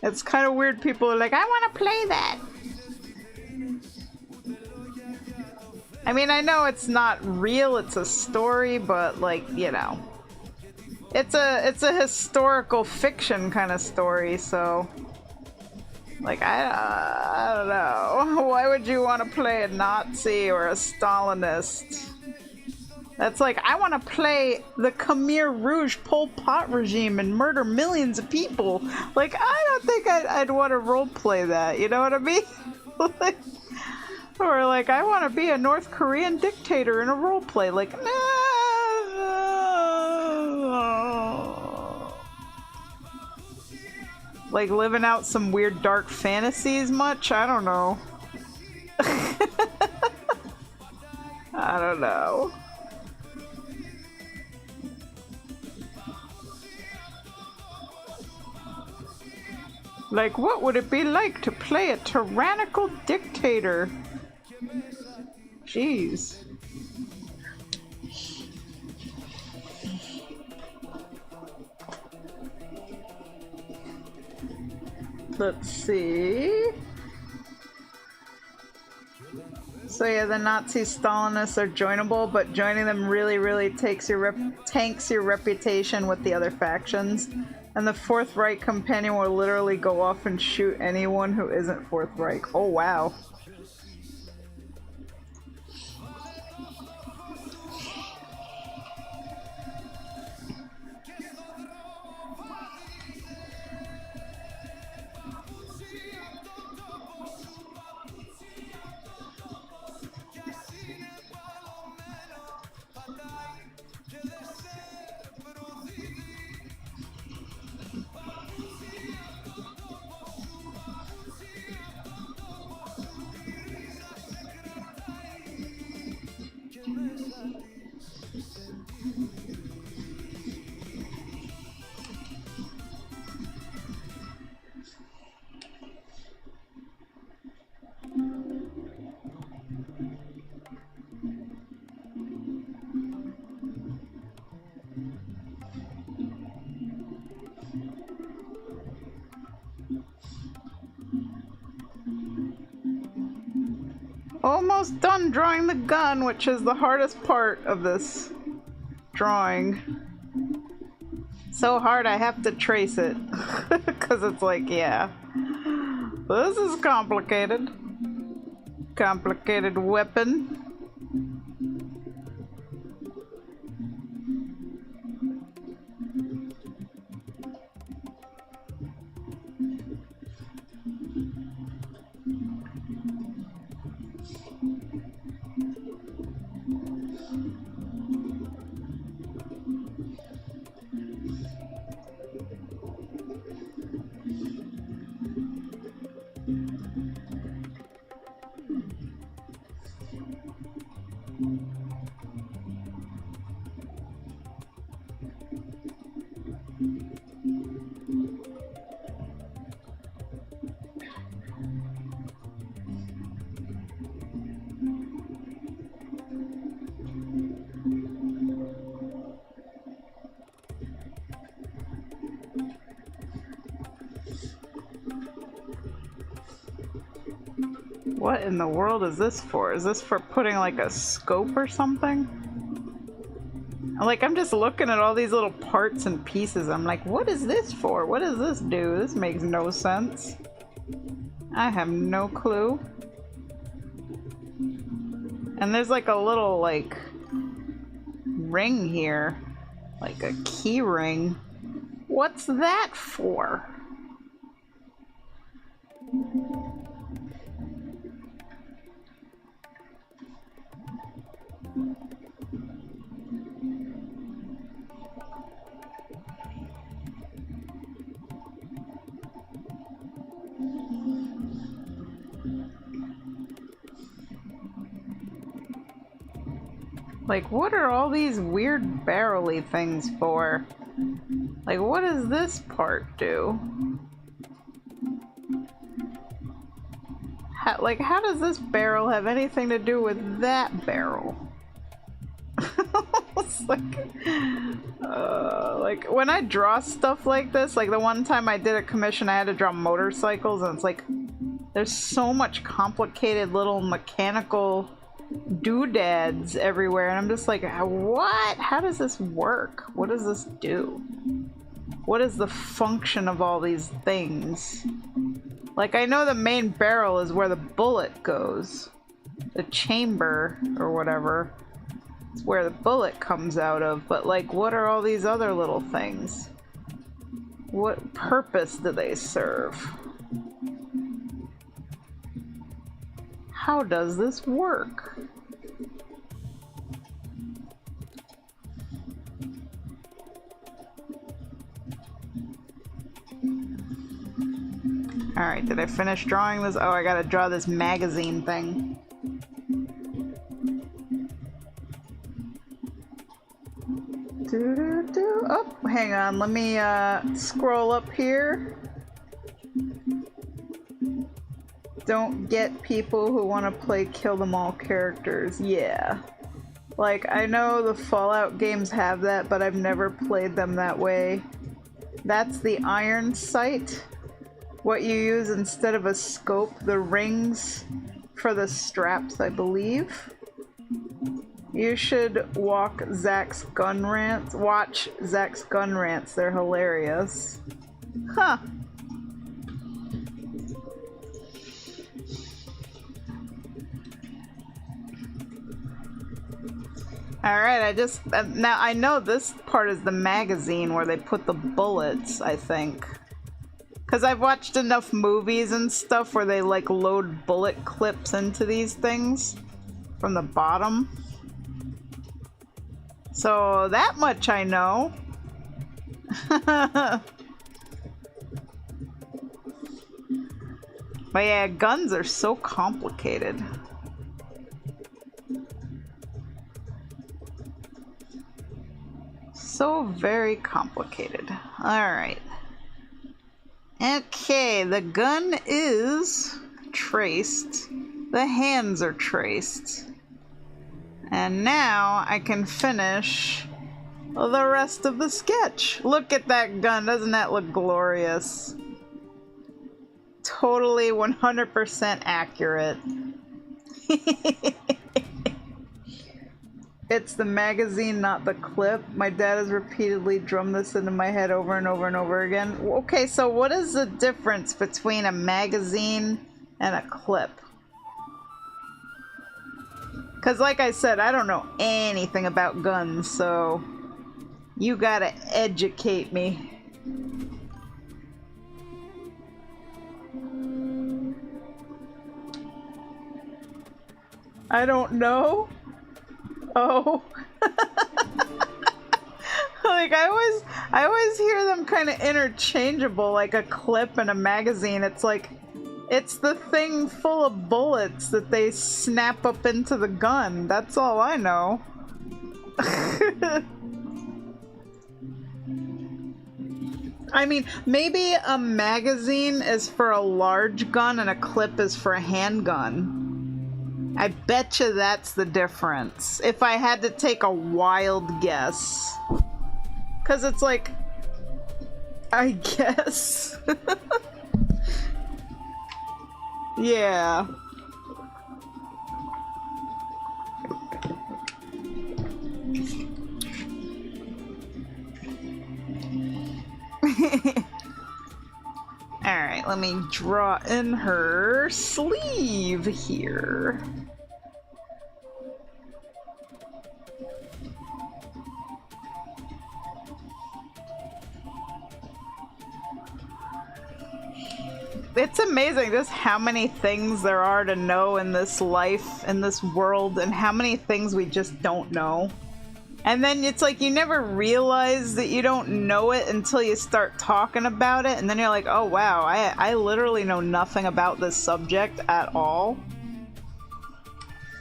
it's kind of weird. People are like, I want to play that. I mean, I know it's not real, it's a story, but like, you know, it's a historical fiction kind of story, so like, I don't know. Why would you want to play a Nazi or a Stalinist? That's like, I want to play the Khmer Rouge Pol Pot regime and murder millions of people. Like, I don't think I'd want to roleplay that, you know what I mean? Like, or like, I want to be a North Korean dictator in a roleplay. Like, no. Like, living out some weird dark fantasies much? I don't know. I don't know. Like, what would it be like to play a tyrannical dictator? Jeez. Let's see. So yeah, the Nazi Stalinists are joinable, but joining them really tanks your reputation with the other factions. And the Fourth Reich companion will literally go off and shoot anyone who isn't Fourth Reich. Oh wow. almost done drawing the gun, which is the hardest part of this drawing. So hard I have to trace it. Because it's like, yeah. This is complicated. Complicated weapon. What in the world is this for? Is this for putting like a scope or something? Like, I'm just looking at all these little parts and pieces. I'm like, what is this for? What does this do? This makes no sense. I have no clue. And there's like a little like ring here. Like a key ring. What's that for? Like, what are all these weird barrel-y things for? Like, what does this part do? How does this barrel have anything to do with that barrel? It's like when I draw stuff like this, like the one time I did a commission, I had to draw motorcycles, and it's like, there's so much complicated little mechanical doodads everywhere, and I'm just like, what? How does this work? What does this do? What is the function of all these things? Like, I know the main barrel is where the bullet goes. The chamber, or whatever. It's where the bullet comes out of, but like, what are all these other little things? What purpose do they serve? How does this work? Alright, did I finish drawing this? Oh, I gotta draw this magazine thing. Oh, hang on, let me scroll up here. Don't get people who want to play kill them all characters. Yeah. Like, I know the Fallout games have that, but I've never played them that way. That's the iron sight. What you use instead of a scope, the rings for the straps, I believe. You should watch Zach's gun rants. They're hilarious. Huh. Alright, now I know this part is the magazine where they put the bullets, I think. Because I've watched enough movies and stuff where they like load bullet clips into these things from the bottom. So that much I know. But yeah, guns are so complicated. So very complicated. Alright. Okay, the gun is traced. The hands are traced. And now I can finish the rest of the sketch. Look at that gun. Doesn't that look glorious? Totally 100% accurate. It's the magazine, not the clip. My dad has repeatedly drummed this into my head over and over and over again. Okay, so what is the difference between a magazine and a clip? Because like I said, I don't know anything about guns, so you gotta educate me. I don't know. Oh. Like I always hear them kind of interchangeable, like a clip and a magazine. It's like it's the thing full of bullets that they snap up into the gun. That's all I know. I mean, maybe a magazine is for a large gun and a clip is for a handgun. I bet you that's the difference. If I had to take a wild guess. Because it's like, I guess. Yeah. Alright, let me draw in her sleeve here. It's amazing just how many things there are to know in this life, in this world, and how many things we just don't know. And then it's like you never realize that you don't know it until you start talking about it, and then you're like, oh wow, I literally know nothing about this subject at all.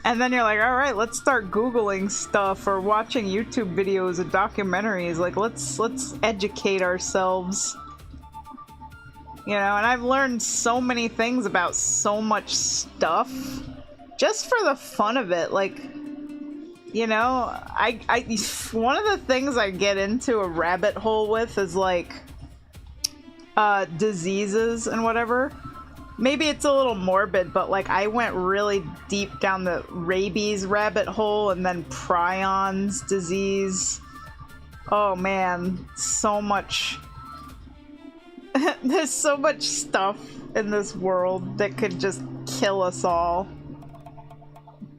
And then you're like, alright, let's start Googling stuff or watching YouTube videos and documentaries. Like, let's educate ourselves. You know, and I've learned so many things about so much stuff just for the fun of it. Like, you know, I one of the things I get into a rabbit hole with is like diseases and whatever. Maybe it's a little morbid, but like I went really deep down the rabies rabbit hole and then prions disease. Oh man, so much. There's so much stuff in this world that could just kill us all.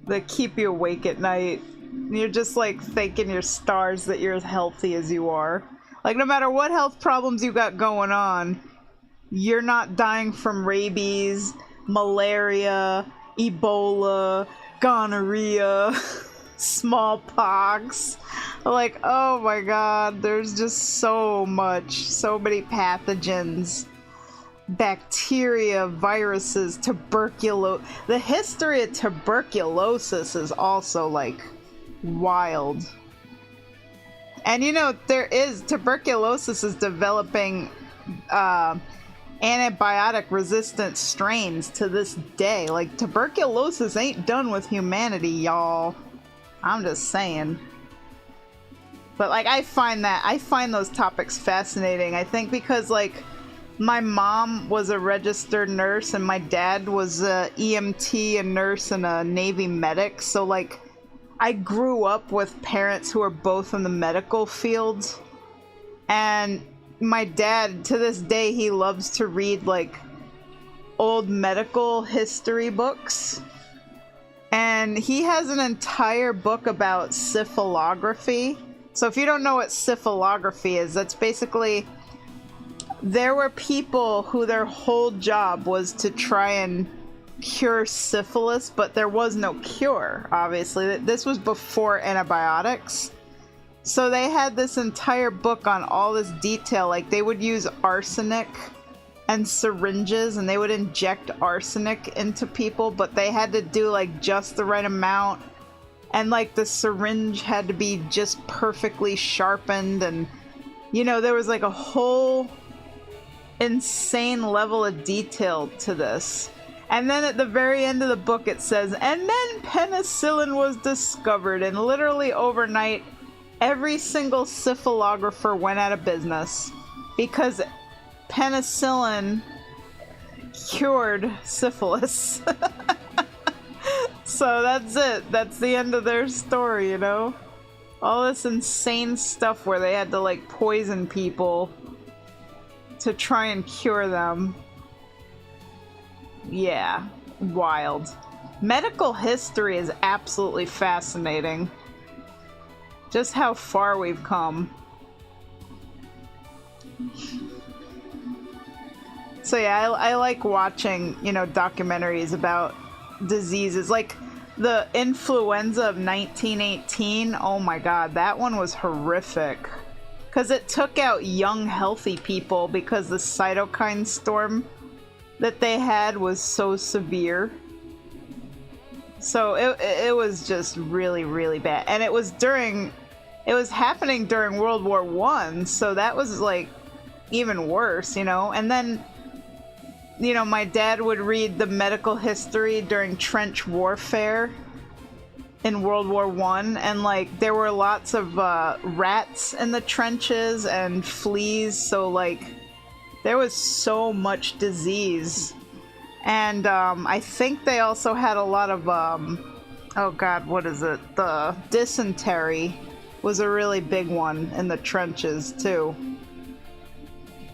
That keep you awake at night. You're just like thanking your stars that you're as healthy as you are. Like no matter what health problems you got going on, you're not dying from rabies, malaria, Ebola, gonorrhea, smallpox. Like, oh my god, there's just so many pathogens, bacteria, viruses, tuberculosis. The history of tuberculosis is also like wild. And you know, tuberculosis is developing antibiotic resistant strains to this day. Like tuberculosis ain't done with humanity, y'all. I'm just saying. But like I find those topics fascinating. I think because like my mom was a registered nurse and my dad was a EMT, a nurse, and a Navy medic. So like I grew up with parents who are both in the medical field. And my dad, to this day, he loves to read like old medical history books. And he has an entire book about syphilography. So if you don't know what syphilography is, that's basically, there were people who their whole job was to try and cure syphilis, but there was no cure, obviously. This was before antibiotics. So they had this entire book on all this detail. Like they would use arsenic and syringes and they would inject arsenic into people, but they had to do like just the right amount. And like the syringe had to be just perfectly sharpened, and you know, there was like a whole insane level of detail to this. And then at the very end of the book it says, and then penicillin was discovered, and literally overnight every single syphilographer went out of business because penicillin cured syphilis. So that's it. That's the end of their story, you know? All this insane stuff where they had to like poison people to try and cure them. Yeah, wild. Medical history is absolutely fascinating. Just how far we've come. So yeah, I like watching, you know, documentaries about diseases. Like the influenza of 1918, oh my god, that one was horrific. Because it took out young, healthy people because the cytokine storm that they had was so severe. So it was just really, really bad. And it was happening during World War I, so that was like even worse, you know? And then, you know, my dad would read the medical history during trench warfare in World War I, and like there were lots of rats in the trenches and fleas, so like there was so much disease. And I think they also had a lot of oh god, what is it? The dysentery was a really big one in the trenches too.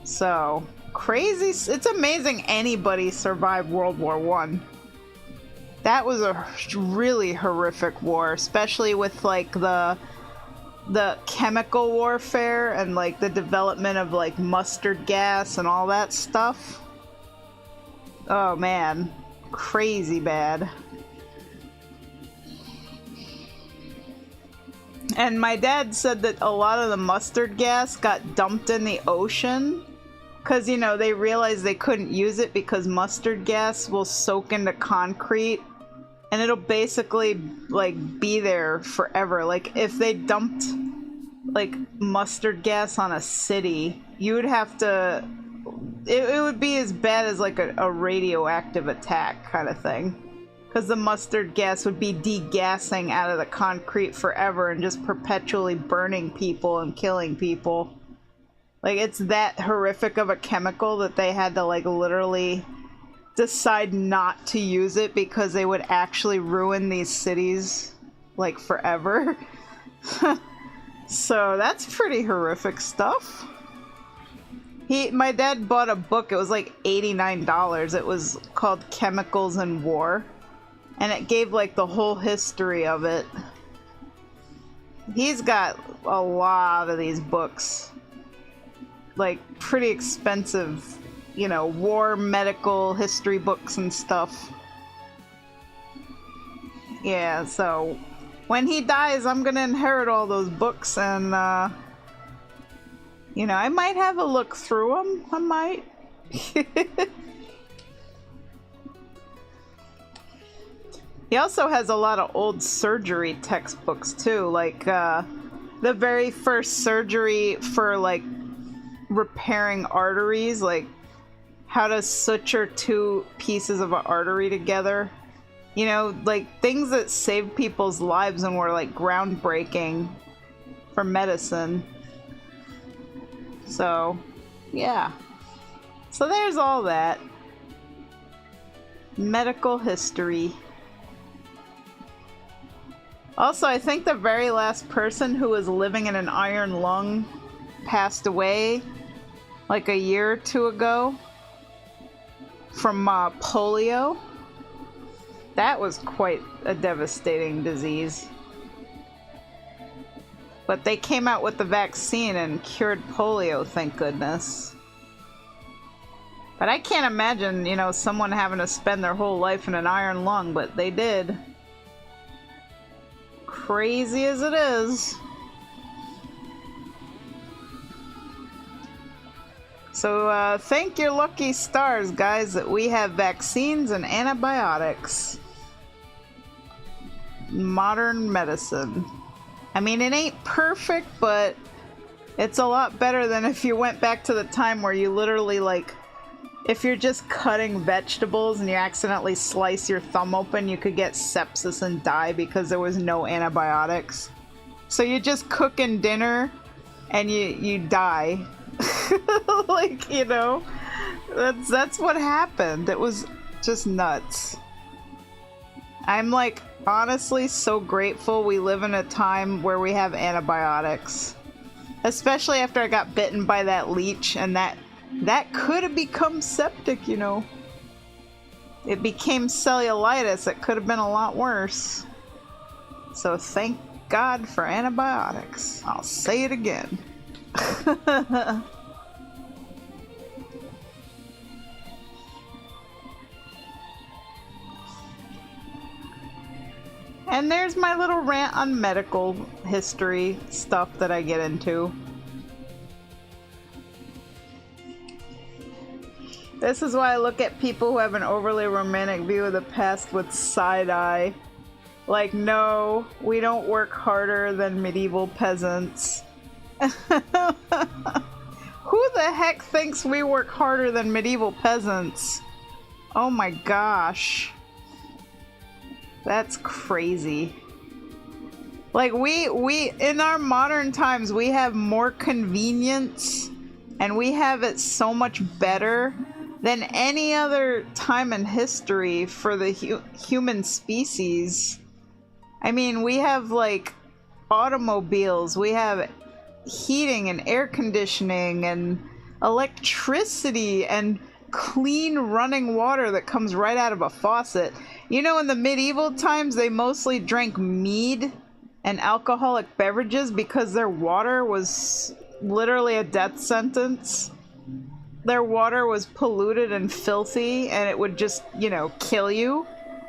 So crazy. It's amazing anybody survived World War I. That was a really horrific war, especially with like the chemical warfare and like the development of like mustard gas and all that stuff. Oh man, crazy bad. And my dad said that a lot of the mustard gas got dumped in the ocean because, you know, they realized they couldn't use it because mustard gas will soak into concrete and it'll basically like be there forever. Like if they dumped like mustard gas on a city, you would have to, it would be as bad as like a radioactive attack kind of thing. Because the mustard gas would be degassing out of the concrete forever and just perpetually burning people and killing people. Like, it's that horrific of a chemical that they had to, like, literally decide not to use it because they would actually ruin these cities, like, forever. So, that's pretty horrific stuff. My dad bought a book, it was like $89. It was called Chemicals in War. And it gave like the whole history of it. He's got a lot of these books. Like pretty expensive, you know, war medical history books and stuff. Yeah, so when he dies, I'm gonna inherit all those books and, you know, I might have a look through them. I might. He also has a lot of old surgery textbooks too, like the very first surgery for like repairing arteries, like how to suture two pieces of an artery together. You know, like things that saved people's lives and were like groundbreaking for medicine. So, yeah. So there's all that. Medical history. Also, I think the very last person who was living in an iron lung passed away like a year or two ago from polio. That was quite a devastating disease. But they came out with the vaccine and cured polio, thank goodness. But I can't imagine, you know, someone having to spend their whole life in an iron lung, but they did. Crazy as it is. So thank your lucky stars, guys, that we have vaccines and antibiotics. Modern medicine. I mean, it ain't perfect, but it's a lot better than if you went back to the time where you literally, like, if you're just cutting vegetables and you accidentally slice your thumb open, you could get sepsis and die because there was no antibiotics. So you're just cooking dinner and you die. Like, you know, that's what happened. It was just nuts. I'm like honestly so grateful we live in a time where we have antibiotics. Especially after I got bitten by that leech, and that could have become septic, you know. It became cellulitis. It could have been a lot worse. So thank God for antibiotics. I'll say it again. And there's my little rant on medical history stuff that I get into. This is why I look at people who have an overly romantic view of the past with side eye. Like, no, we don't work harder than medieval peasants. Who the heck thinks we work harder than medieval peasants? Oh my gosh. That's crazy. Like, we in our modern times, we have more convenience and we have it so much better than any other time in history for the human species. I mean, we have like automobiles, we have heating and air conditioning and electricity and clean running water that comes right out of a faucet. You know, in the medieval times, they mostly drank mead and alcoholic beverages because their water was literally a death sentence. Their water was polluted and filthy, and it would just, you know, kill you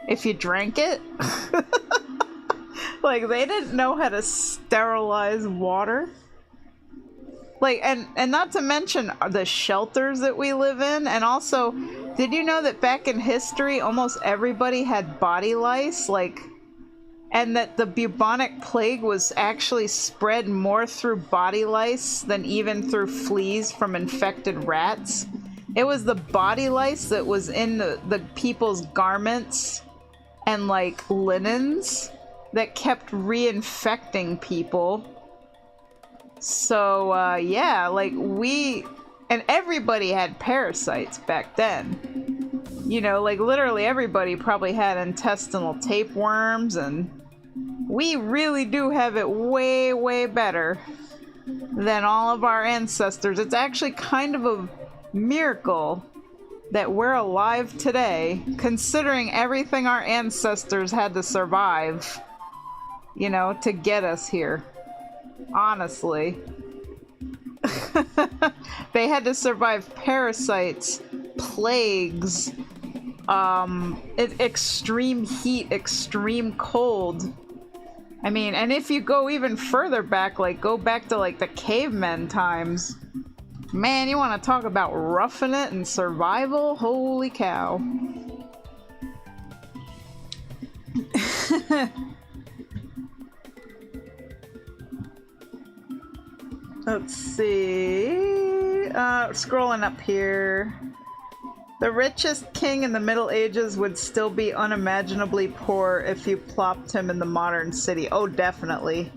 if you drank it. Like, they didn't know how to sterilize water. Like, and not to mention the shelters that we live in. And also, did you know that back in history, almost everybody had body lice? Like, and that the bubonic plague was actually spread more through body lice than even through fleas from infected rats. It was the body lice that was in the people's garments and, like, linens that kept reinfecting people. So, yeah, like, and everybody had parasites back then. You know, like, literally everybody probably had intestinal tapeworms, and we really do have it way, way better than all of our ancestors. It's actually kind of a miracle that we're alive today, considering everything our ancestors had to survive, you know, to get us here. Honestly. They had to survive parasites, plagues, extreme heat, extreme cold. I mean, and if you go even further back, like, go back to, like, the cavemen times, man, you want to talk about roughing it and survival? Holy cow. Let's see. Scrolling up here. The richest king in the Middle Ages would still be unimaginably poor if you plopped him in the modern city. Oh, definitely.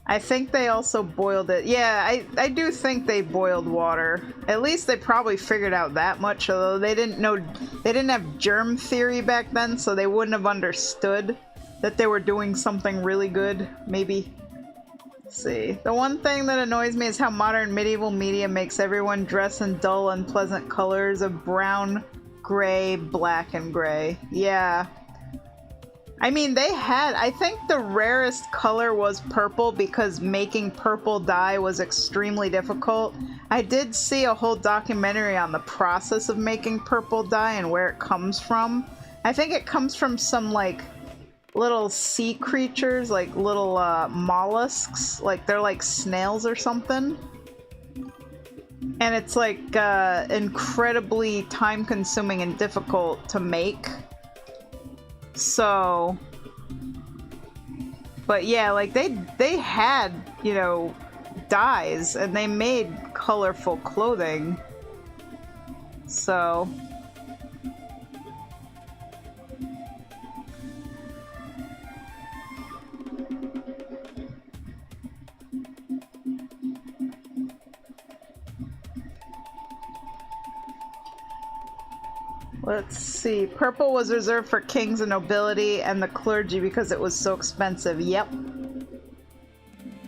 I think they also boiled it. Yeah, I do think they boiled water. At least they probably figured out that much, although they didn't have germ theory back then, so they wouldn't have understood that they were doing something really good, maybe. See. The one thing that annoys me is how modern medieval media makes everyone dress in dull, unpleasant colors of brown, gray, black, and gray. Yeah. I mean, I think the rarest color was purple because making purple dye was extremely difficult. I did see a whole documentary on the process of making purple dye and where it comes from. I think it comes from some, like, little sea creatures, like little mollusks, like they're like snails or something, and it's like incredibly time consuming and difficult to make. So, but yeah, like they had, you know, dyes and they made colorful clothing. So Let's see. Purple was reserved for kings and nobility and the clergy because it was so expensive. Yep.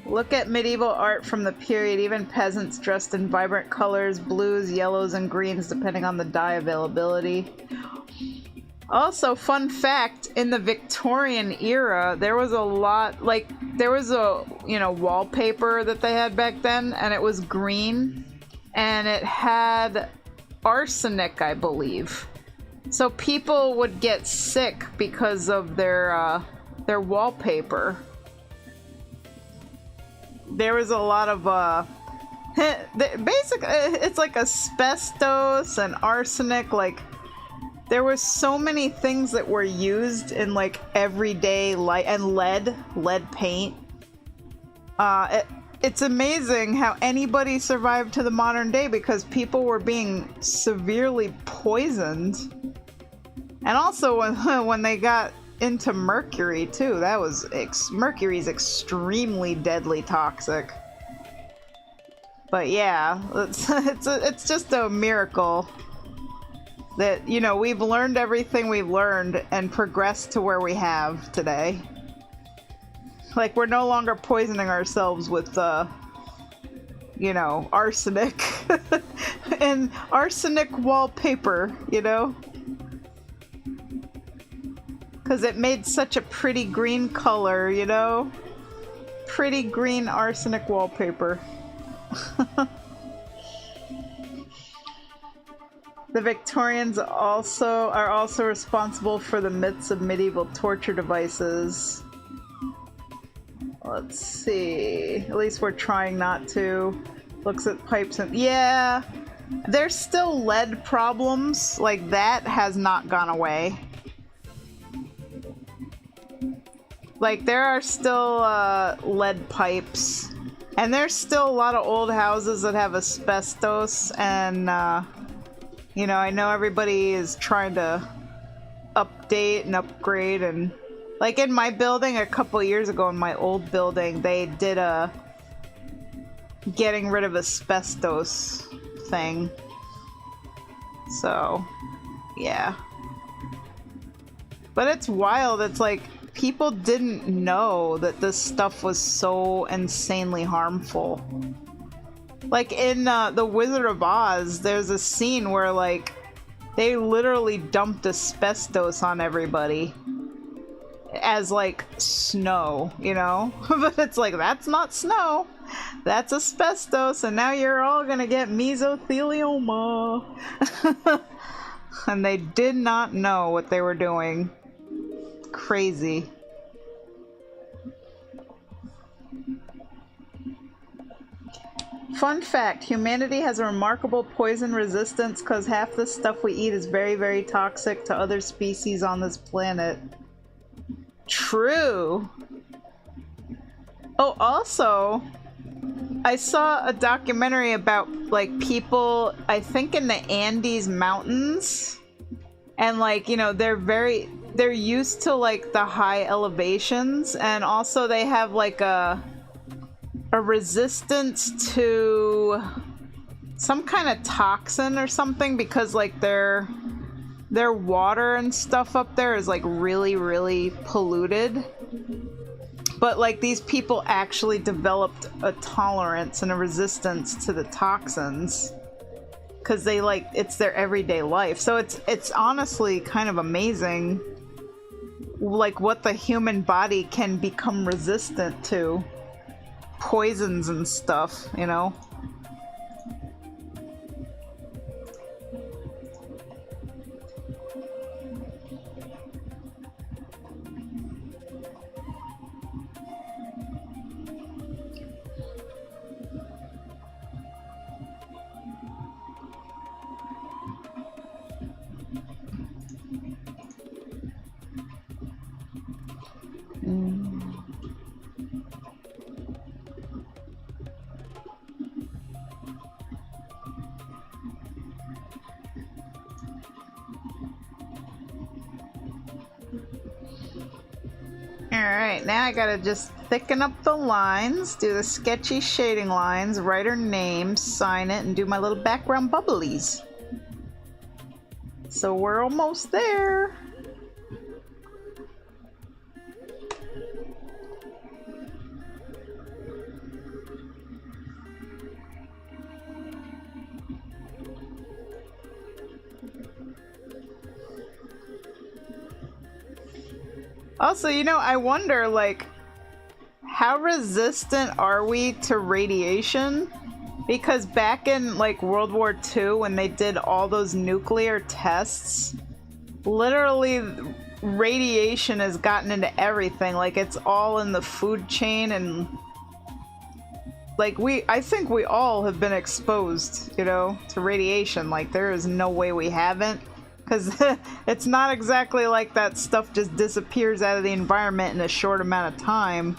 Look at medieval art from the period. Even peasants dressed in vibrant colors, blues, yellows, and greens, depending on the dye availability. Also, fun fact, in the Victorian era, there was a lot, like, there was a, you know, wallpaper that they had back then, and it was green, and it had arsenic, I believe. So people would get sick because of their wallpaper. There was a lot of, basically, it's like asbestos and arsenic, like, there were so many things that were used in, like, everyday life, and lead paint. It's amazing how anybody survived to the modern day because people were being severely poisoned. And also when they got into mercury too, that was mercury's extremely deadly toxic. But yeah, it's just a miracle that, you know, we've learned everything we've learned and progressed to where we have today. Like, we're no longer poisoning ourselves with you know, arsenic and arsenic wallpaper, you know? Because it made such a pretty green color, you know? Pretty green arsenic wallpaper. The Victorians are also responsible for the myths of medieval torture devices. Let's see. At least we're trying not to. Looks at pipes and... Yeah! There's still lead problems. Like, that has not gone away. Like, there are still lead pipes. And there's still a lot of old houses that have asbestos. And, you know, I know everybody is trying to update and upgrade. And, like, in my building a couple years ago, in my old building, they did a getting rid of asbestos thing. So, yeah. But it's wild. It's like, people didn't know that this stuff was so insanely harmful. Like in The Wizard of Oz, there's a scene where, like, they literally dumped asbestos on everybody as, like, snow, you know? But it's like, that's not snow. That's asbestos, and now you're all gonna get mesothelioma. And they did not know what they were doing. Crazy. Fun fact, humanity has a remarkable poison resistance because half the stuff we eat is very, very toxic to other species on this planet. True. Oh, also, I saw a documentary about, like, people, I think in the Andes Mountains, and, like, you know, they're used to, like, the high elevations, and also they have, like, a resistance to some kind of toxin or something because, like, their water and stuff up there is, like, really, really polluted. But, like, these people actually developed a tolerance and a resistance to the toxins because they, like, it's their everyday life. So it's honestly kind of amazing, like, what the human body can become resistant to. Poisons and stuff, you know? Alright, now I gotta just thicken up the lines, do the sketchy shading lines, write her name, sign it, and do my little background bubblies. So we're almost there. Also, you know, I wonder, like, how resistant are we to radiation? Because back in, like, World War II, when they did all those nuclear tests, literally radiation has gotten into everything. Like, it's all in the food chain, and like, I think we all have been exposed, you know, to radiation. Like, there is no way we haven't. Because it's not exactly like that stuff just disappears out of the environment in a short amount of time.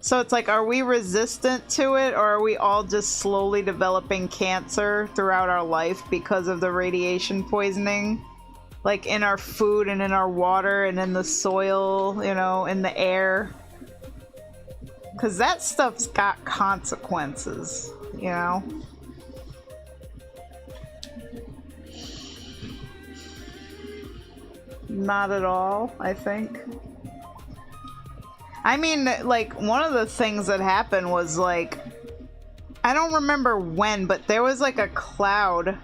So it's like, are we resistant to it, or are we all just slowly developing cancer throughout our life because of the radiation poisoning? Like, in our food and in our water and in the soil, you know, in the air. Because that stuff's got consequences, you know? Not at all, I think. I mean, like, one of the things that happened was, like, I don't remember when, but there was, like, a cloud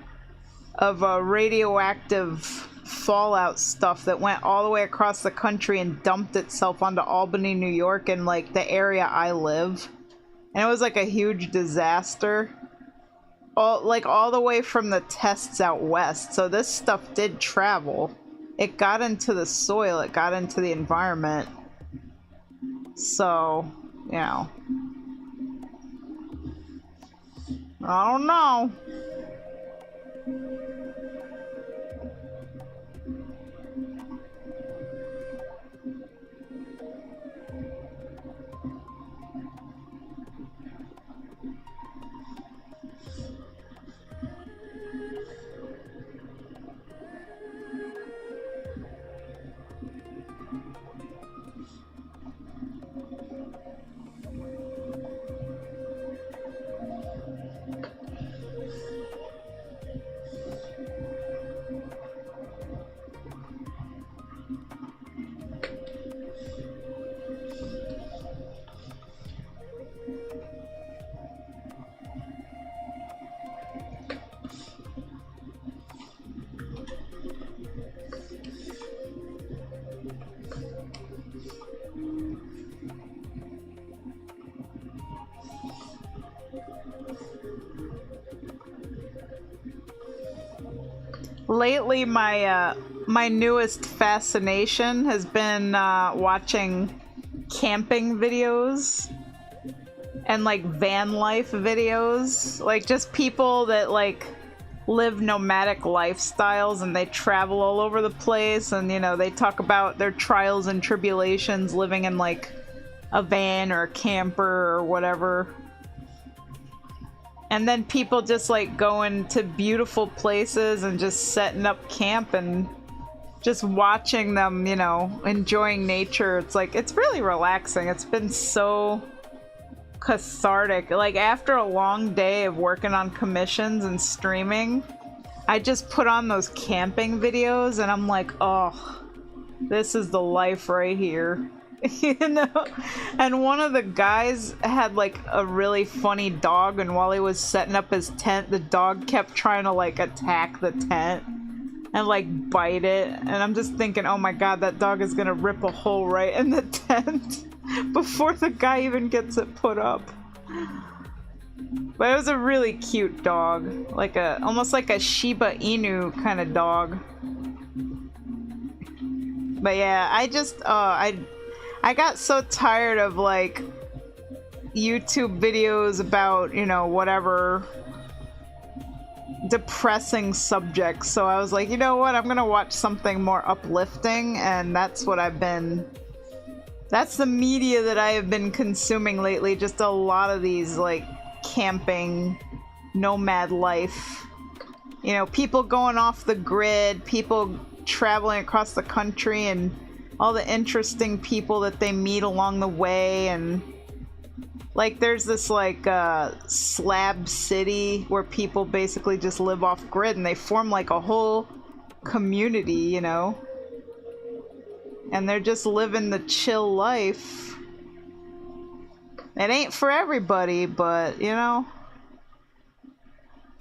of radioactive fallout stuff that went all the way across the country and dumped itself onto Albany, New York, and, like, the area I live. And it was, like, a huge disaster. All the way from the tests out west. So this stuff did travel. It got into the soil, it got into the environment. So, you know. I don't know. Lately, my newest fascination has been watching camping videos and, like, van life videos. Like, just people that, like, live nomadic lifestyles and they travel all over the place, and, you know, they talk about their trials and tribulations living in, like, a van or a camper or whatever. And then people just, like, going to beautiful places and just setting up camp and just watching them, you know, enjoying nature. It's like, it's really relaxing. It's been so cathartic. Like, after a long day of working on commissions and streaming, I just put on those camping videos and I'm like, oh, this is the life right here. You know? And one of the guys had, like, a really funny dog, and while he was setting up his tent, the dog kept trying to, like, attack the tent and, like, bite it. And I'm just thinking, oh my god, that dog is gonna rip a hole right in the tent before the guy even gets it put up. But it was a really cute dog, like almost like a Shiba Inu kind of dog. But yeah, I got so tired of, like, YouTube videos about, you know, whatever depressing subjects. So I was like, you know what? I'm gonna watch something more uplifting, and that's what that's the media that I have been consuming lately. Just a lot of these, like, camping, nomad life. You know, people going off the grid, people traveling across the country, and all the interesting people that they meet along the way. And, like, there's this, like, slab city where people basically just live off grid, and they form, like, a whole community, you know? And they're just living the chill life. It ain't for everybody, but, you know,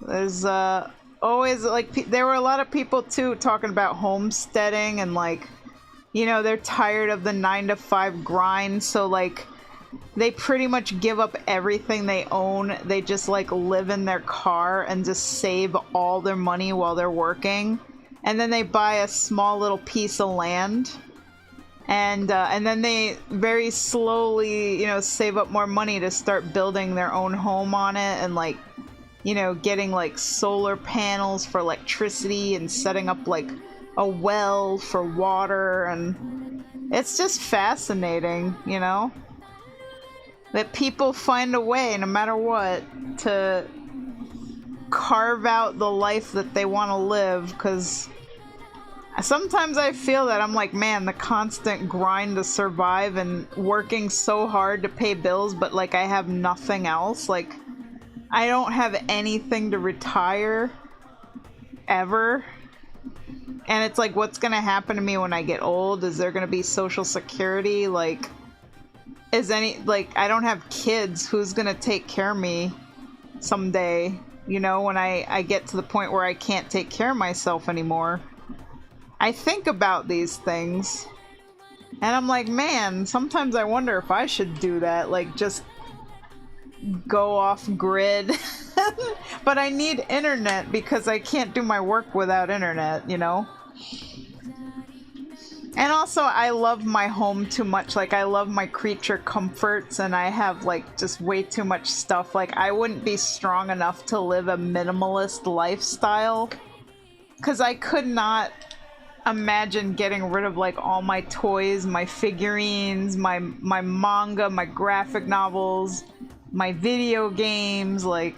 there's always, like, there were a lot of people, too, talking about homesteading and, like, you know, they're tired of the 9-to-5 grind, so, like, they pretty much give up everything they own. They just, like, live in their car and just save all their money while they're working. And then they buy a small little piece of land. And then they very slowly, you know, save up more money to start building their own home on it and, like, you know, getting, like, solar panels for electricity and setting up, like, a well for water. And it's just fascinating, you know, that people find a way, no matter what, to carve out the life that they want to live, because sometimes I feel that I'm like, man, the constant grind to survive and working so hard to pay bills, but, like, I have nothing else. Like, I don't have anything to retire ever. And it's like, what's gonna happen to me when I get old? Is there gonna be Social Security? Like, I don't have kids. Who's gonna take care of me someday? You know, when I get to the point where I can't take care of myself anymore. I think about these things, and I'm like, man, sometimes I wonder if I should do that, like, just go off grid. But I need internet because I can't do my work without internet, you know? And also, I love my home too much. Like, I love my creature comforts, and I have, like, just way too much stuff. Like, I wouldn't be strong enough to live a minimalist lifestyle, because I could not imagine getting rid of, like, all my toys, my figurines, my manga, my graphic novels, my video games. Like,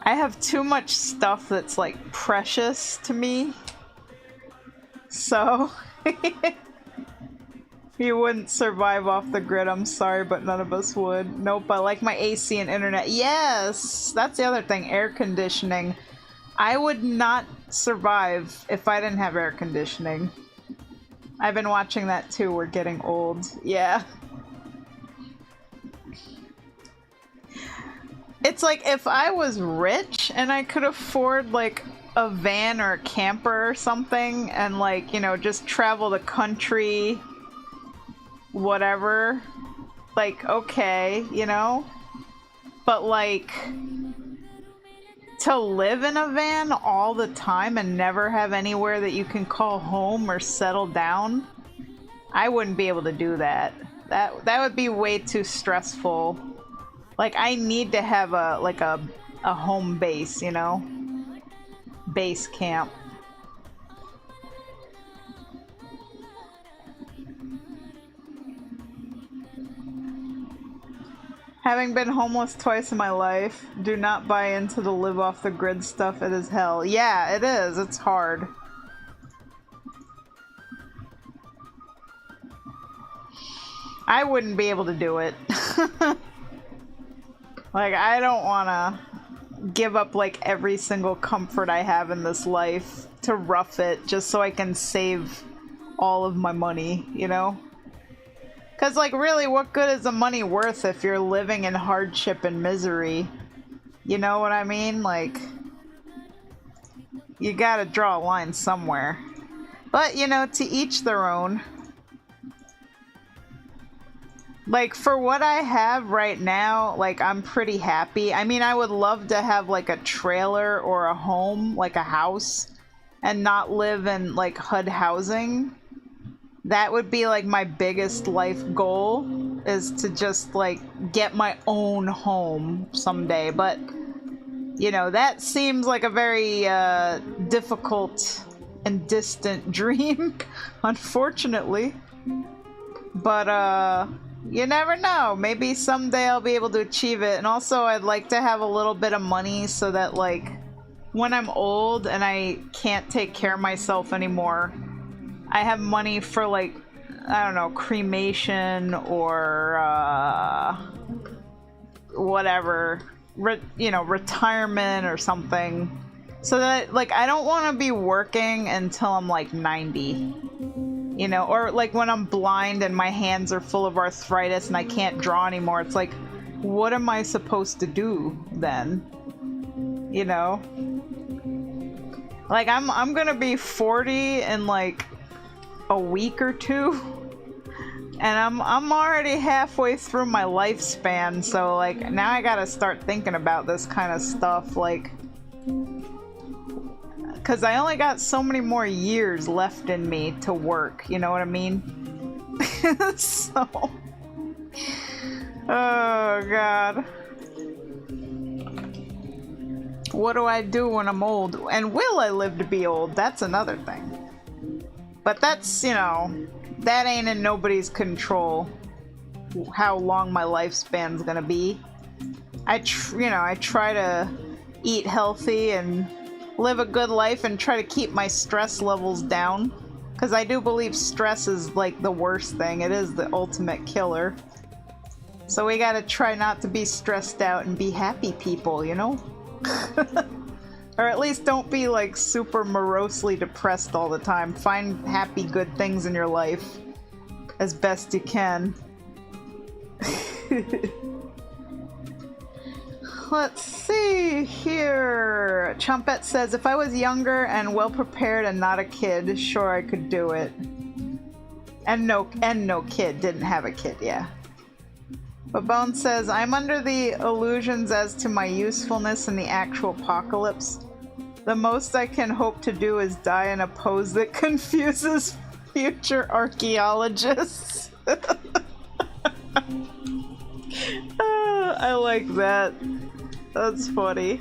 I have too much stuff that's, like, precious to me. So you wouldn't survive off the grid. I'm sorry, but none of us would. Nope, I like my AC and internet. Yes, that's the other thing, air conditioning. I would not survive if I didn't have air conditioning. I've been watching that too. We're getting old. Yeah. It's like, if I was rich and I could afford, like, a van or a camper or something, and, like, you know, just travel the country, whatever, like, okay, you know? But, like, to live in a van all the time and never have anywhere that you can call home or settle down, I wouldn't be able to do that. That would be way too stressful. Like, I need to have a home base, you know? Base camp. Having been homeless twice in my life, do not buy into the live off the grid stuff. It is hell. Yeah, it is. It's hard. I wouldn't be able to do it. Like, I don't want to give up, like, every single comfort I have in this life to rough it just so I can save all of my money, you know? Because, like, really, what good is the money worth if you're living in hardship and misery? You know what I mean? Like, you gotta draw a line somewhere. But, you know, to each their own. Like, for what I have right now, like, I'm pretty happy. I mean, I would love to have, like, a trailer or a home, like a house, and not live in, like, HUD housing. That would be, like, my biggest life goal, is to just, like, get my own home someday. But, you know, that seems like a very difficult and distant dream, unfortunately. But, you never know. Maybe someday I'll be able to achieve it. And also, I'd like to have a little bit of money so that, like, when I'm old and I can't take care of myself anymore, I have money for, like, I don't know, cremation or whatever, you know, retirement or something. So that, like, I don't want to be working until I'm like 90. You know, or like when I'm blind and my hands are full of arthritis and I can't draw anymore. It's like, what am I supposed to do then? You know? Like, I'm gonna be 40 in like a week or two. And I'm already halfway through my lifespan, so like now I gotta start thinking about this kind of stuff, like, because I only got so many more years left in me to work, you know what I mean? So, oh god. What do I do when I'm old? And will I live to be old? That's another thing. But that's, you know, that ain't in nobody's control, how long my lifespan's gonna be. I try to eat healthy and live a good life and try to keep my stress levels down. Because I do believe stress is like the worst thing. It is the ultimate killer. So we gotta try not to be stressed out and be happy people, you know? Or at least don't be like super morosely depressed all the time. Find happy, good things in your life as best you can. Let's see here. Chompette says, if I was younger and well prepared and not a kid, sure I could do it. And no kid, didn't have a kid, yeah. But Bone says, I'm under the illusions as to my usefulness in the actual apocalypse. The most I can hope to do is die in a pose that confuses future archaeologists. I like that. That's funny.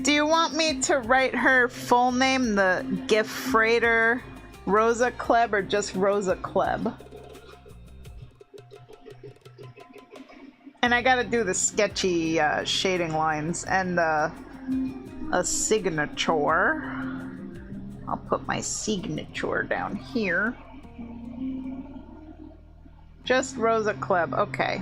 Do you want me to write her full name, the Gefreiter Rosa Klebb, or just Rosa Klebb? And I gotta do the sketchy shading lines and a signature. I'll put my signature down here. Just Rosa Klebb, okay.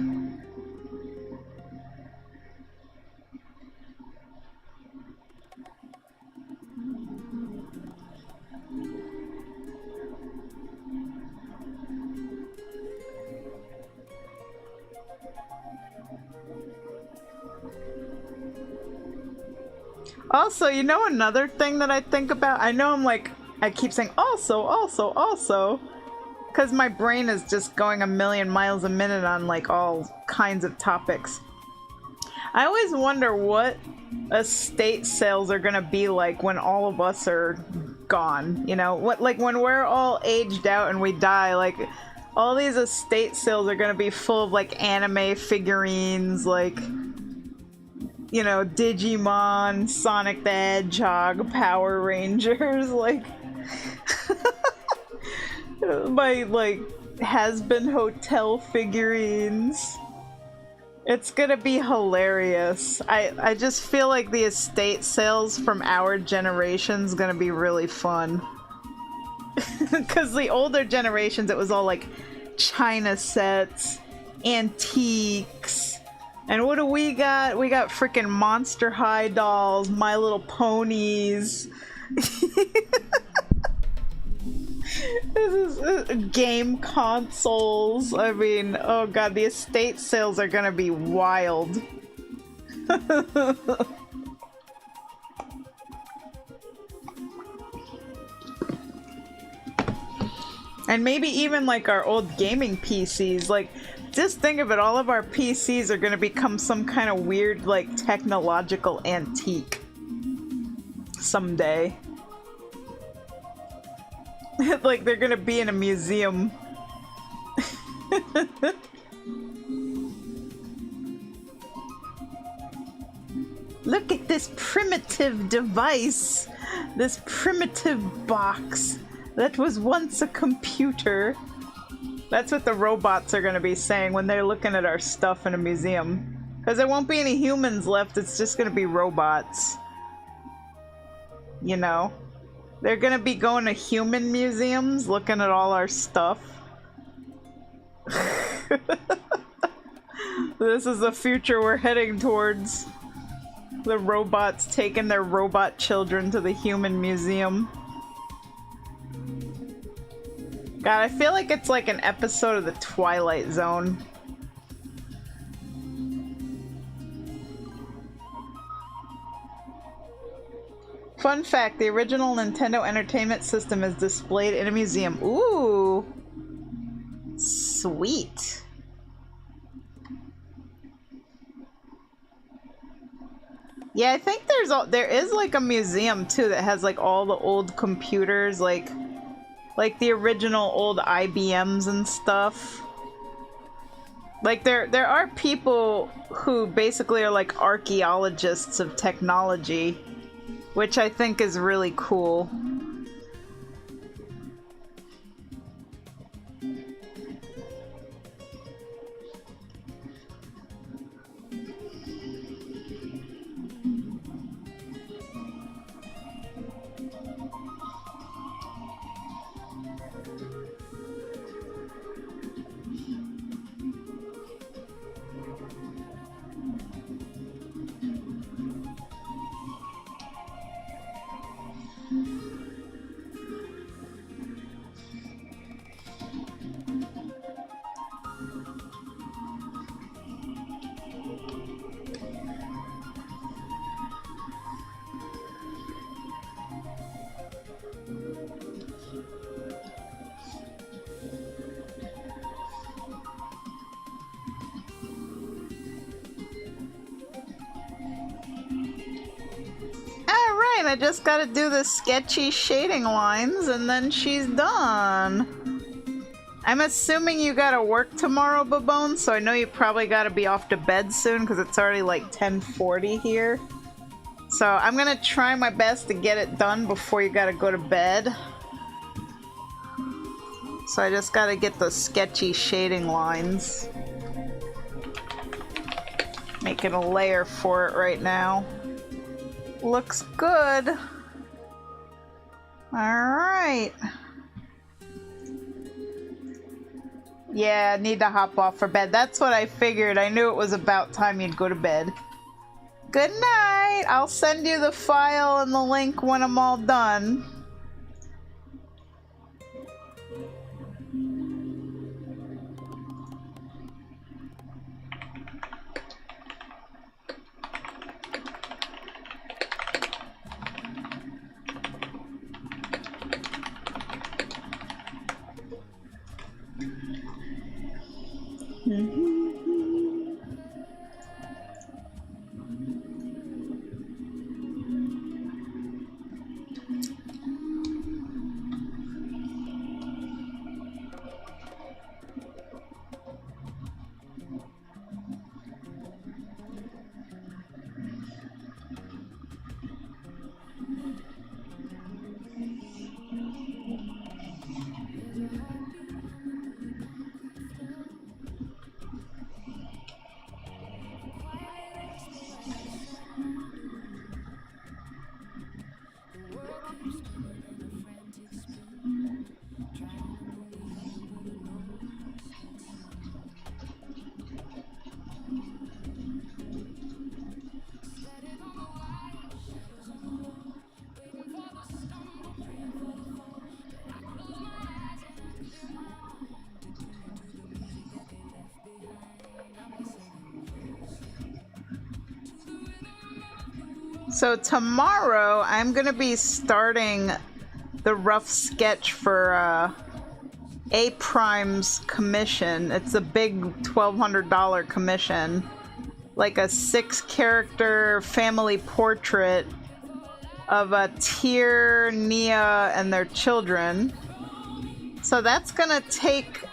Also, you know another thing that I think about? I know I keep saying also, because my brain is just going a million miles a minute on like all kinds of topics. I always wonder what estate sales are gonna be like when all of us are gone, you know? What, like when we're all aged out and we die, like all these estate sales are gonna be full of like anime figurines, like, you know, Digimon, Sonic the Hedgehog, Power Rangers, like my like has-been hotel figurines. It's gonna be hilarious. I just feel like the estate sales from our generation's gonna be really fun. Because the older generations, it was all like China sets, antiques. And what do we got? We got freaking Monster High dolls, My Little Ponies. This is game consoles. I mean, oh god, the estate sales are gonna be wild. And maybe even like our old gaming PCs, like, just think of it, all of our PCs are gonna become some kind of weird, like, technological antique someday. Like, they're gonna be in a museum. Look at this primitive device, this primitive box that was once a computer. That's what the robots are going to be saying when they're looking at our stuff in a museum. Because there won't be any humans left, it's just going to be robots. You know? They're going to be going to human museums, looking at all our stuff. This is the future we're heading towards. The robots taking their robot children to the human museum. God, I feel like it's like an episode of the Twilight Zone. Fun fact, the original Nintendo Entertainment System is displayed in a museum. Ooh. Sweet. Yeah, I think there is like a museum too that has like all the old computers, like the original old IBMs and stuff. Like there are people who basically are like archaeologists of technology, which I think is really cool. I just gotta do the sketchy shading lines and then she's done. I'm assuming you gotta work tomorrow, Babone, so I know you probably gotta be off to bed soon because it's already like 10:40 here. So I'm gonna try my best to get it done before you gotta go to bed. So I just gotta get the sketchy shading lines. Making a layer for it right now. Looks good. Alright. Yeah, I need to hop off for bed. That's what I figured. I knew it was about time you'd go to bed. Good night. I'll send you the file and the link when I'm all done. So tomorrow I'm gonna be starting the rough sketch for A Prime's commission. It's a big $1,200 commission, like a 6-character family portrait of Tyr, Nia, and their children. So that's gonna take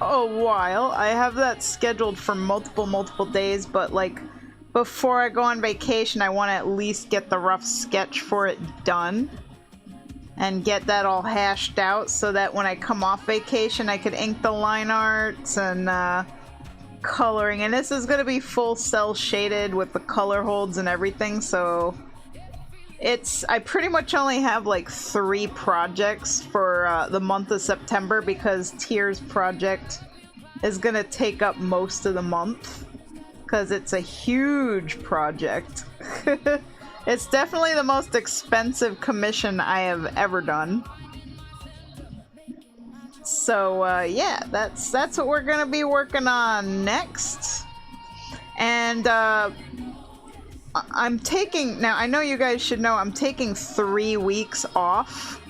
a while. I have that scheduled for multiple days, but like before I go on vacation, I want to at least get the rough sketch for it done and get that all hashed out so that when I come off vacation, I could ink the line arts and coloring. And this is going to be full cell shaded with the color holds and everything, so I pretty much only have like 3 projects for the month of September because Tyr's project is going to take up most of the month. because it's a huge project. It's definitely the most expensive commission I have ever done. So yeah, that's what we're gonna be working on next. And I'm taking, now I know you guys should know, I'm taking 3 weeks off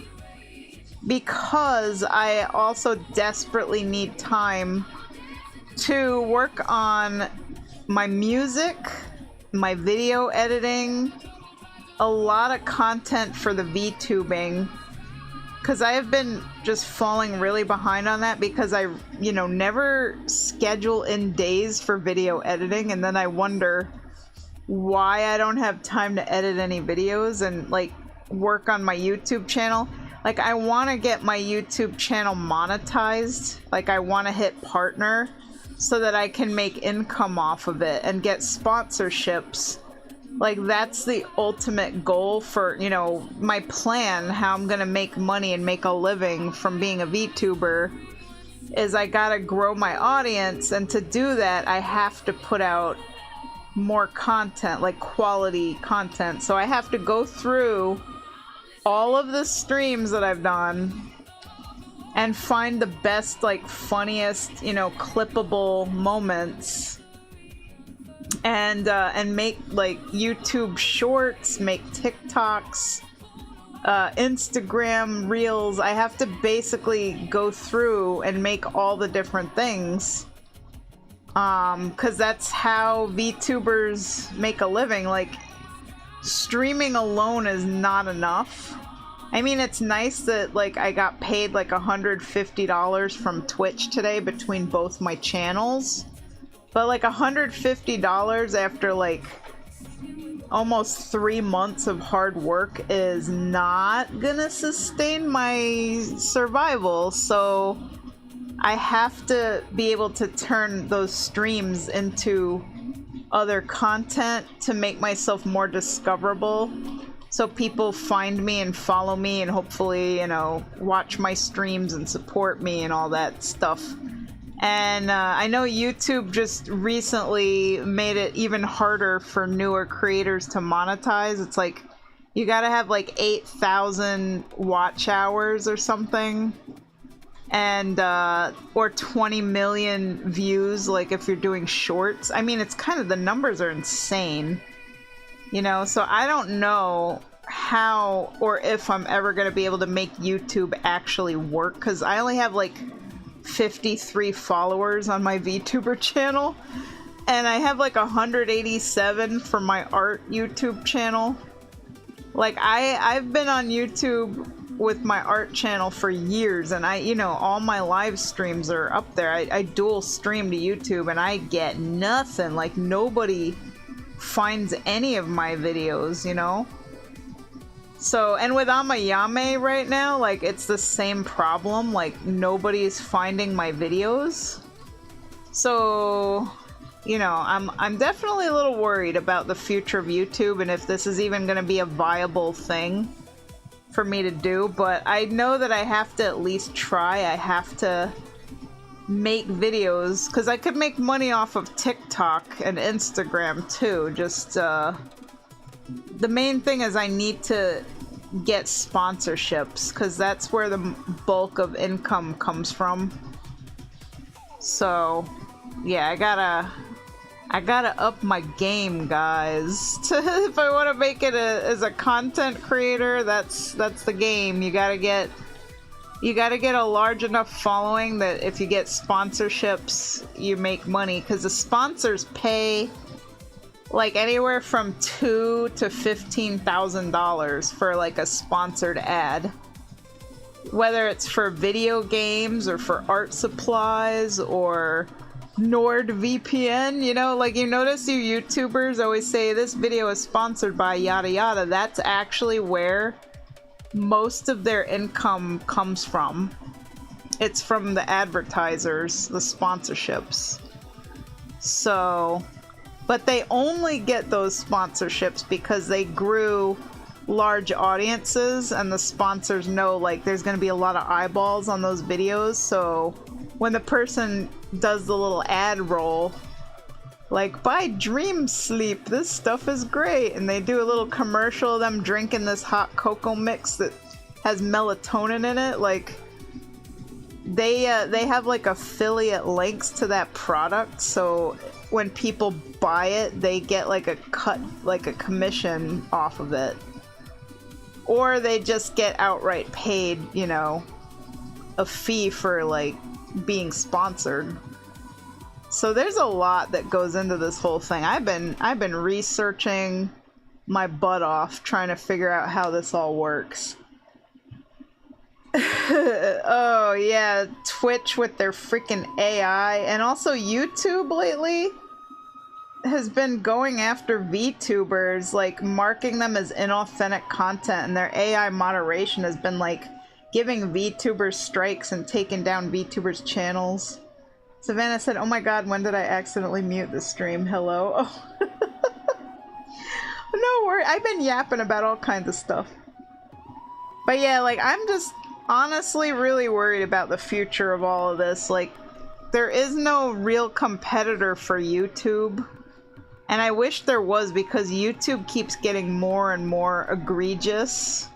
because I also desperately need time to work on my music, my video editing, a lot of content for the VTubing, because I have been just falling really behind on that because I, you know, never schedule in days for video editing, and then I wonder why I don't have time to edit any videos and like work on my YouTube channel. Like, I want to get my YouTube channel monetized. Like, I want to hit partner so that I can make income off of it and get sponsorships. Like, that's the ultimate goal for, you know, my plan, how I'm gonna make money and make a living from being a VTuber, is I gotta grow my audience, and to do that I have to put out more content, like quality content. So I have to go through all of the streams that I've done and find the best, like, funniest, you know, clippable moments, and make like YouTube shorts, make TikToks, Instagram reels. I have to basically go through and make all the different things, because that's how VTubers make a living. Like, streaming alone is not enough. I mean, it's nice that like I got paid like $150 from Twitch today between both my channels, but like $150 after like almost 3 months of hard work is not gonna sustain my survival. So I have to be able to turn those streams into other content to make myself more discoverable, so people find me and follow me and hopefully, you know, watch my streams and support me and all that stuff. And I know YouTube just recently made it even harder for newer creators to monetize. It's like you gotta have like 8,000 watch hours or something, and or 20 million views, like if you're doing shorts. I mean, it's kind of, the numbers are insane, you know. So I don't know how or if I'm ever gonna be able to make YouTube actually work, because I only have like 53 followers on my VTuber channel, and I have like 187 for my art YouTube channel. Like, I've been on YouTube with my art channel for years, and I, you know, all my live streams are up there. I dual stream to YouTube and I get nothing. Like, nobody finds any of my videos, you know. So, and with Amayame right now, like, it's the same problem. Like, nobody's finding my videos. So, you know, I'm definitely a little worried about the future of YouTube and if this is even going to be a viable thing for me to do. But I know that I have to at least try. I have to make videos, because I could make money off of TikTok and Instagram too. Just the main thing is I need to get sponsorships, because that's where the bulk of income comes from. So yeah, I gotta up my game, guys. If I want to make it as a content creator, that's the game. You gotta get a large enough following that if you get sponsorships, you make money, because the sponsors pay like anywhere from $2,000 to $15,000 for like a sponsored ad, whether it's for video games or for art supplies or NordVPN. You know, like, you notice you YouTubers always say this video is sponsored by yada yada. That's actually where most of their income comes from. It's from the advertisers, the sponsorships. So, but they only get those sponsorships because they grew large audiences, and the sponsors know like there's going to be a lot of eyeballs on those videos. So when the person does the little ad roll, like, buy Dream Sleep, this stuff is great. And they do a little commercial of them drinking this hot cocoa mix that has melatonin in it. Like, they have like affiliate links to that product, so when people buy it, they get like a cut, like a commission off of it. Or they just get outright paid, you know, a fee for like being sponsored. So there's a lot that goes into this whole thing. I've been researching my butt off trying to figure out how this all works. Oh yeah, Twitch with their freaking AI, and also YouTube lately has been going after VTubers, like marking them as inauthentic content, and their AI moderation has been like giving VTubers strikes and taking down VTubers channels. Savannah said, "Oh my god, when did I accidentally mute the stream? Hello." Oh. No worry, I've been yapping about all kinds of stuff. But yeah, like, I'm just honestly really worried about the future of all of this. Like, there is no real competitor for YouTube. And I wish there was, because YouTube keeps getting more and more egregious.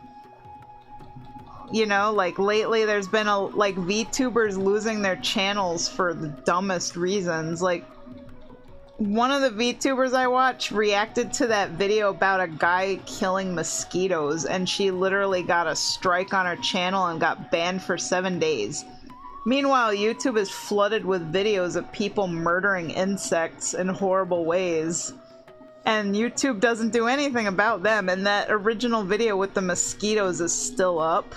You know, like lately there's been like VTubers losing their channels for the dumbest reasons. Like, one of the VTubers I watch reacted to that video about a guy killing mosquitoes, and she literally got a strike on her channel and got banned for 7 days. Meanwhile, YouTube is flooded with videos of people murdering insects in horrible ways, and YouTube doesn't do anything about them, and that original video with the mosquitoes is still up.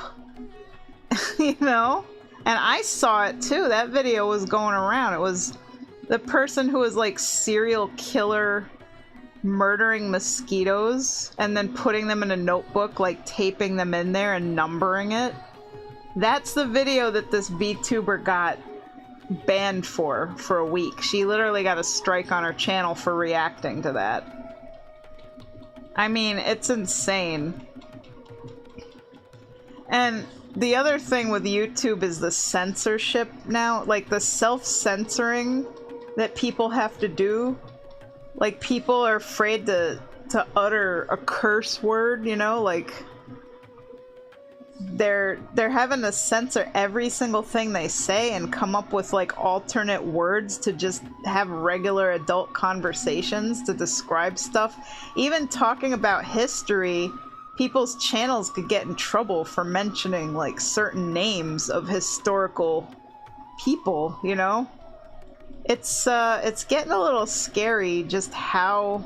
You know? And I saw it too. That video was going around. It was the person who was like serial killer murdering mosquitoes and then putting them in a notebook, like taping them in there and numbering it. That's the video that this VTuber got banned for a week. She literally got a strike on her channel for reacting to that. I mean, it's insane. And the other thing with YouTube is the censorship now, like the self-censoring that people have to do. Like, people are afraid to utter a curse word, you know, like they're having to censor every single thing they say and come up with like alternate words to just have regular adult conversations to describe stuff. Even talking about history, people's channels could get in trouble for mentioning like certain names of historical people, you know? It's getting a little scary just how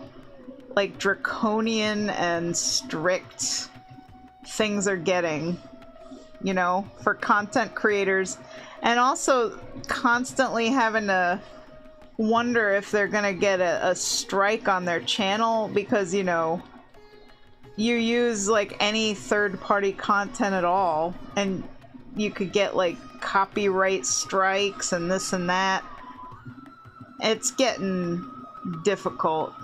like draconian and strict things are getting, you know, for content creators, and also constantly having to wonder if they're gonna get a strike on their channel because, you know, you use like any third-party content at all and you could get like copyright strikes and this and that. It's getting difficult.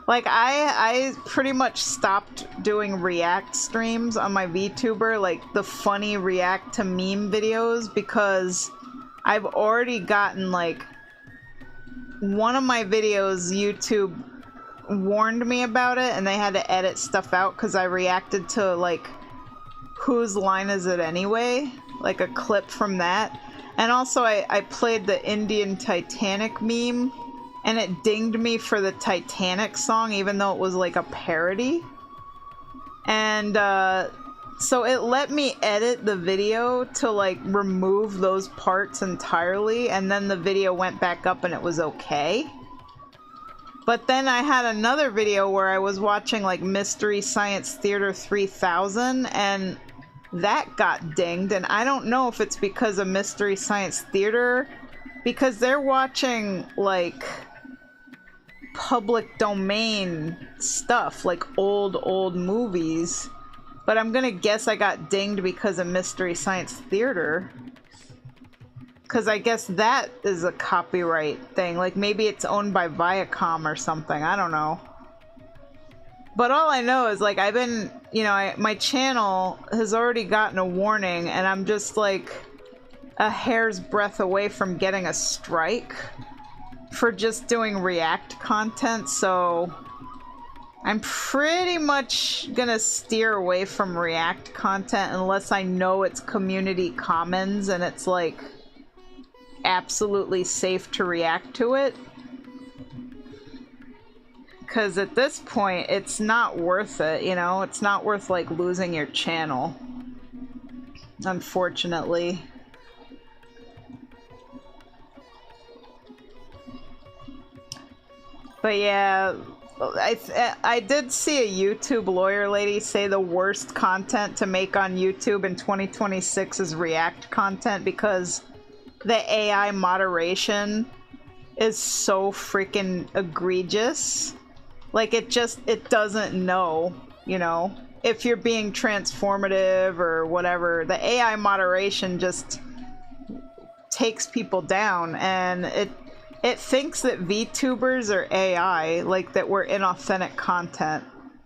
Like, I pretty much stopped doing react streams on my VTuber, like the funny react to meme videos, because I've already gotten like one of my videos, YouTube warned me about it and they had to edit stuff out because I reacted to like Whose Line Is It Anyway, like a clip from that. And also I played the Indian Titanic meme, and it dinged me for the Titanic song, even though it was like a parody. And so it let me edit the video to like remove those parts entirely, and then the video went back up and it was okay. But then I had another video where I was watching like Mystery Science Theater 3000, and that got dinged, and I don't know if it's because of Mystery Science Theater, because they're watching like public domain stuff, like old movies, but I'm gonna guess I got dinged because of Mystery Science Theater, because I guess that is a copyright thing, like maybe it's owned by Viacom or something, I don't know. But all I know is, like, I've been, you know, my channel has already gotten a warning, and I'm just, like, a hair's breadth away from getting a strike for just doing React content, so I'm pretty much gonna steer away from React content unless I know it's community commons and it's like absolutely safe to react to it. Because at this point, it's not worth it, you know? It's not worth like losing your channel, unfortunately. But yeah, I did see a YouTube lawyer lady say the worst content to make on YouTube in 2026 is React content because the AI moderation is so freaking egregious. Like, it doesn't know, you know, if you're being transformative or whatever. The AI moderation just takes people down, and it thinks that VTubers are AI, like that we're inauthentic content.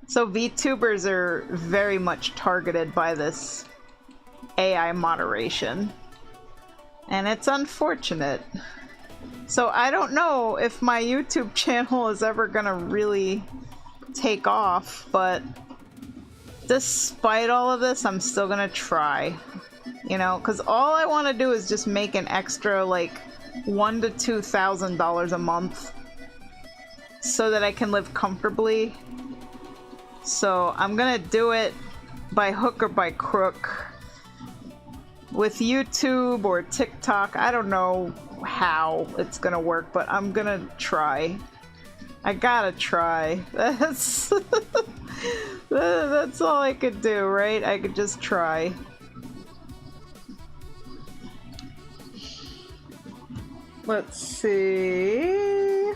So VTubers are very much targeted by this AI moderation. And it's unfortunate. So I don't know if my YouTube channel is ever gonna really take off, but despite all of this, I'm still gonna try. You know, because all I want to do is just make an extra, like, $1,000 to $2,000 a month so that I can live comfortably. So I'm gonna do it by hook or by crook with YouTube or TikTok. I don't know how it's gonna work, but I'm gonna try. I gotta try. That's that's all I could do, right? I could just try. Let's see.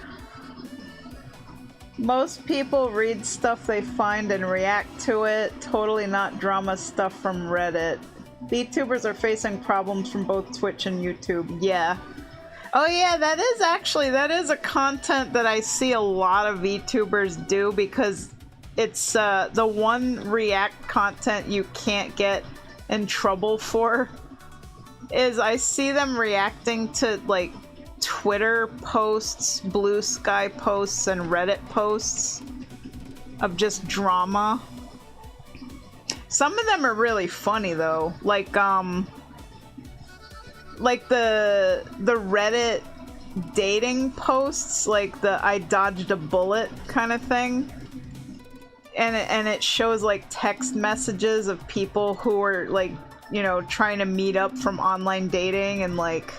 Most people read stuff they find and react to it. Totally not drama stuff from Reddit. VTubers are facing problems from both Twitch and YouTube. Yeah. Oh yeah, that is a content that I see a lot of VTubers do, because it's the one React content you can't get in trouble for is I see them reacting to like Twitter posts, Blue Sky posts, and Reddit posts of just drama. Some of them are really funny though, like the Reddit dating posts, like the I dodged a bullet kind of thing, and it shows like text messages of people who are like, you know, trying to meet up from online dating, and like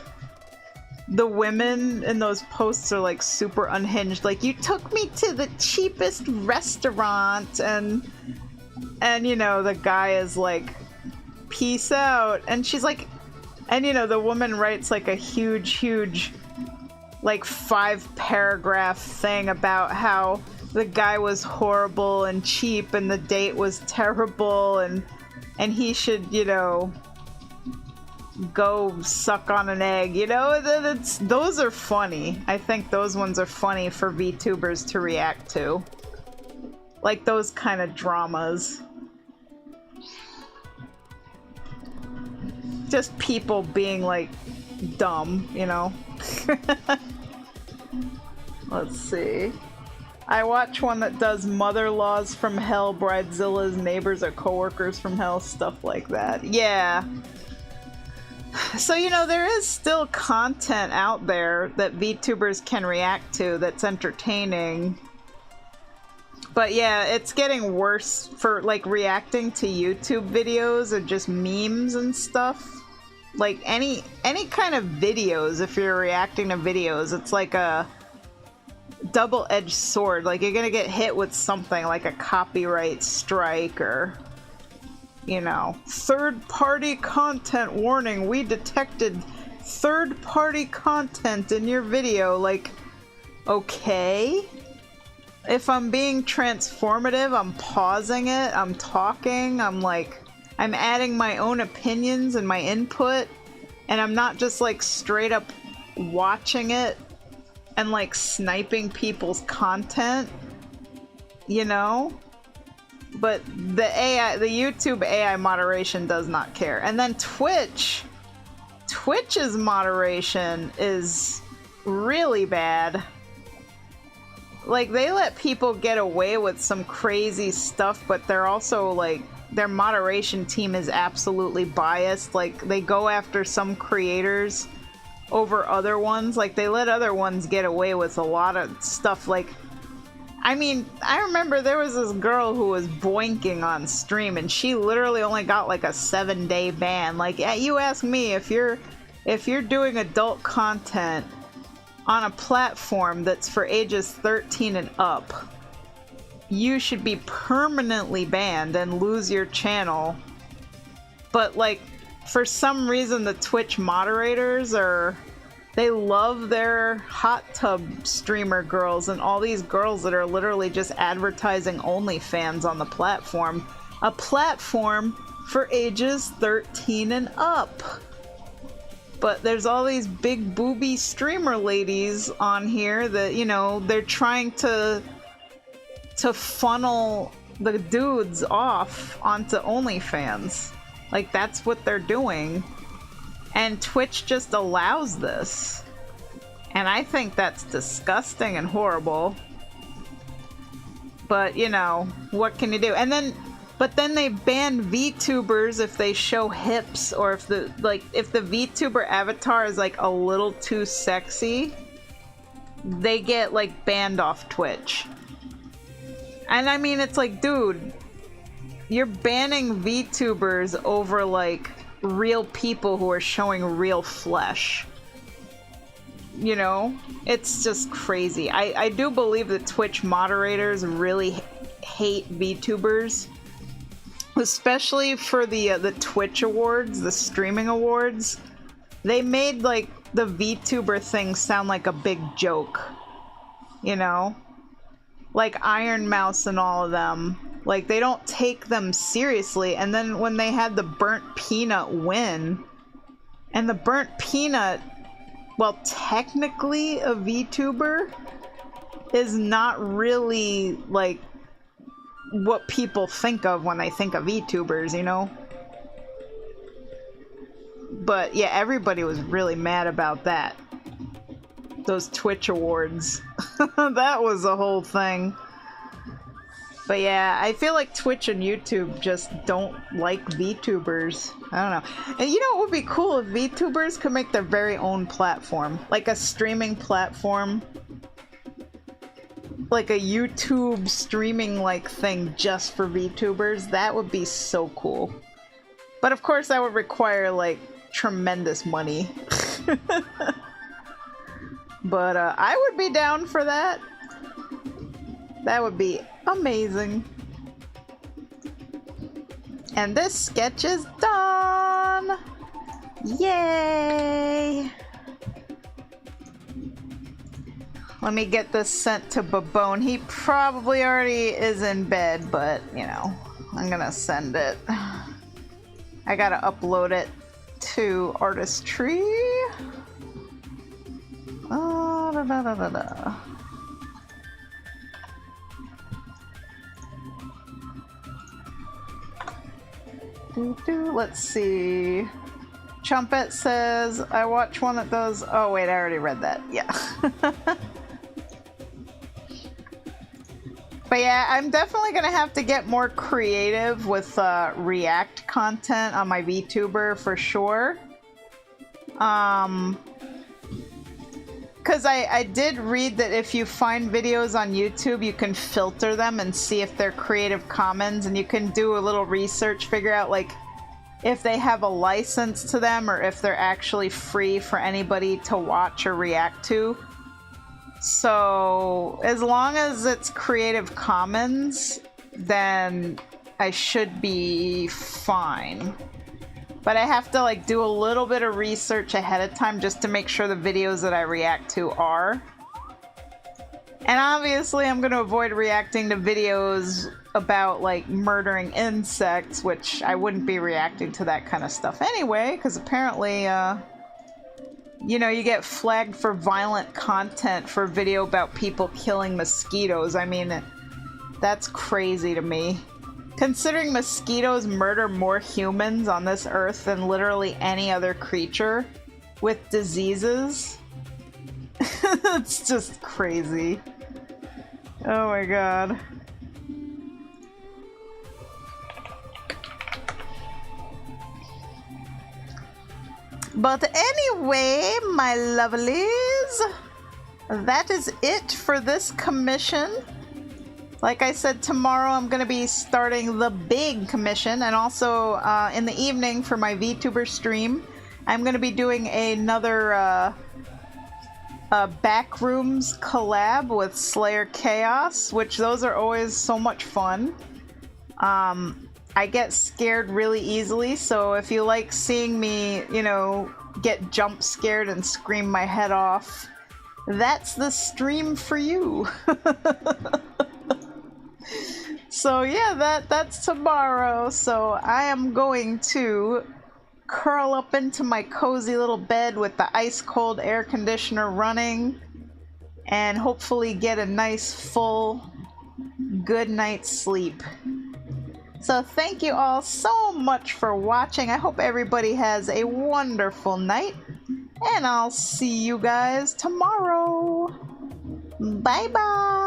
the women in those posts are like super unhinged, like, you took me to the cheapest restaurant, and you know, the guy is like, peace out, and she's like, and you know, the woman writes like a huge like 5-paragraph thing about how the guy was horrible and cheap and the date was terrible, and he should, you know, go suck on an egg, you know. Those are funny. I think those ones are funny for VTubers to react to, like those kind of dramas. Just people being like dumb, you know. Let's see. I watch one that does mother-in-laws from hell, bridezilla's neighbors or coworkers from hell, stuff like that. Yeah. So, you know, there is still content out there that VTubers can react to that's entertaining. But yeah, it's getting worse for like reacting to YouTube videos or just memes and stuff. Like any kind of videos, if you're reacting to videos, it's like a double-edged sword. Like, you're gonna get hit with something like a copyright strike, or, you know, third-party content warning, we detected third-party content in your video. Like, okay, if I'm being transformative, I'm pausing it, I'm talking, I'm like, I'm adding my own opinions and my input, and I'm not just like straight up watching it and like sniping people's content, you know? But the YouTube AI moderation does not care. And then Twitch's moderation is really bad. Like, they let people get away with some crazy stuff, but they're also, like, their moderation team is absolutely biased. Like, they go after some creators over other ones. Like, they let other ones get away with a lot of stuff. Like, I mean, I remember there was this girl who was boinking on stream, and she literally only got, like, a 7-day ban. Like, you ask me, if you're doing adult content on a platform that's for ages 13 and up, you should be permanently banned and lose your channel. But, like, for some reason the Twitch moderators they love their hot tub streamer girls and all these girls that are literally just advertising OnlyFans on the platform. A platform for ages 13 and up. But there's all these big booby streamer ladies on here that, you know, they're trying to funnel the dudes off onto OnlyFans. Like, that's what they're doing. And Twitch just allows this. And I think that's disgusting and horrible. But, you know, what can you do? But then they ban VTubers if they show hips, or if the VTuber avatar is like a little too sexy, they get like banned off Twitch. And I mean, it's like, dude, you're banning VTubers over like real people who are showing real flesh. You know, it's just crazy. I do believe that Twitch moderators really hate VTubers. Especially for the Twitch awards, the streaming awards. They made, like, the VTuber thing sound like a big joke. You know? Like Iron Mouse and all of them. Like, they don't take them seriously. And then when they had the Burnt Peanut win, and the Burnt Peanut, well, technically a VTuber, is not really, like, what people think of when they think of VTubers, you know? But yeah, everybody was really mad about that. Those Twitch awards. That was the whole thing. But yeah, I feel like Twitch and YouTube just don't like VTubers. I don't know. And you know what would be cool if VTubers could make their very own platform? Like a streaming platform. Like a YouTube streaming like thing just for VTubers. That would be so cool. But of course that would require like tremendous money. But I would be down for that. That would be amazing. And this sketch is done! Yay! Let me get this sent to Babone. He probably already is in bed, but, you know, I'm gonna send it. I gotta upload it to Artistry. Oh, da, da, da, da, da. Let's see. Chumpet says, I watch one that does... Oh, wait, I already read that. Yeah. But yeah, I'm definitely going to have to get more creative with React content on my VTuber for sure. Because I did read that if you find videos on YouTube, you can filter them and see if they're Creative Commons, and you can do a little research, figure out like if they have a license to them or if they're actually free for anybody to watch or react to. So as long as it's Creative Commons, then I should be fine. But I have to like do a little bit of research ahead of time just to make sure the videos that I react to are. And obviously I'm going to avoid reacting to videos about like murdering insects, which I wouldn't be reacting to that kind of stuff anyway, because apparently, you know, you get flagged for violent content for a video about people killing mosquitoes. I mean, that's crazy to me. Considering mosquitoes murder more humans on this earth than literally any other creature with diseases, It's just crazy. Oh my god. But anyway, my lovelies, that is it for this commission. Like I said, tomorrow I'm going to be starting the big commission, and also in the evening for my VTuber stream, I'm going to be doing another Backrooms collab with Slayer Chaos, which those are always so much fun. I get scared really easily, so if you like seeing me, you know, get jump scared and scream my head off, that's the stream for you. So yeah, that's tomorrow. So I am going to curl up into my cozy little bed with the ice cold air conditioner running and hopefully get a nice full good night's sleep. So thank you all so much for watching. I hope everybody has a wonderful night, and I'll see you guys tomorrow. Bye bye.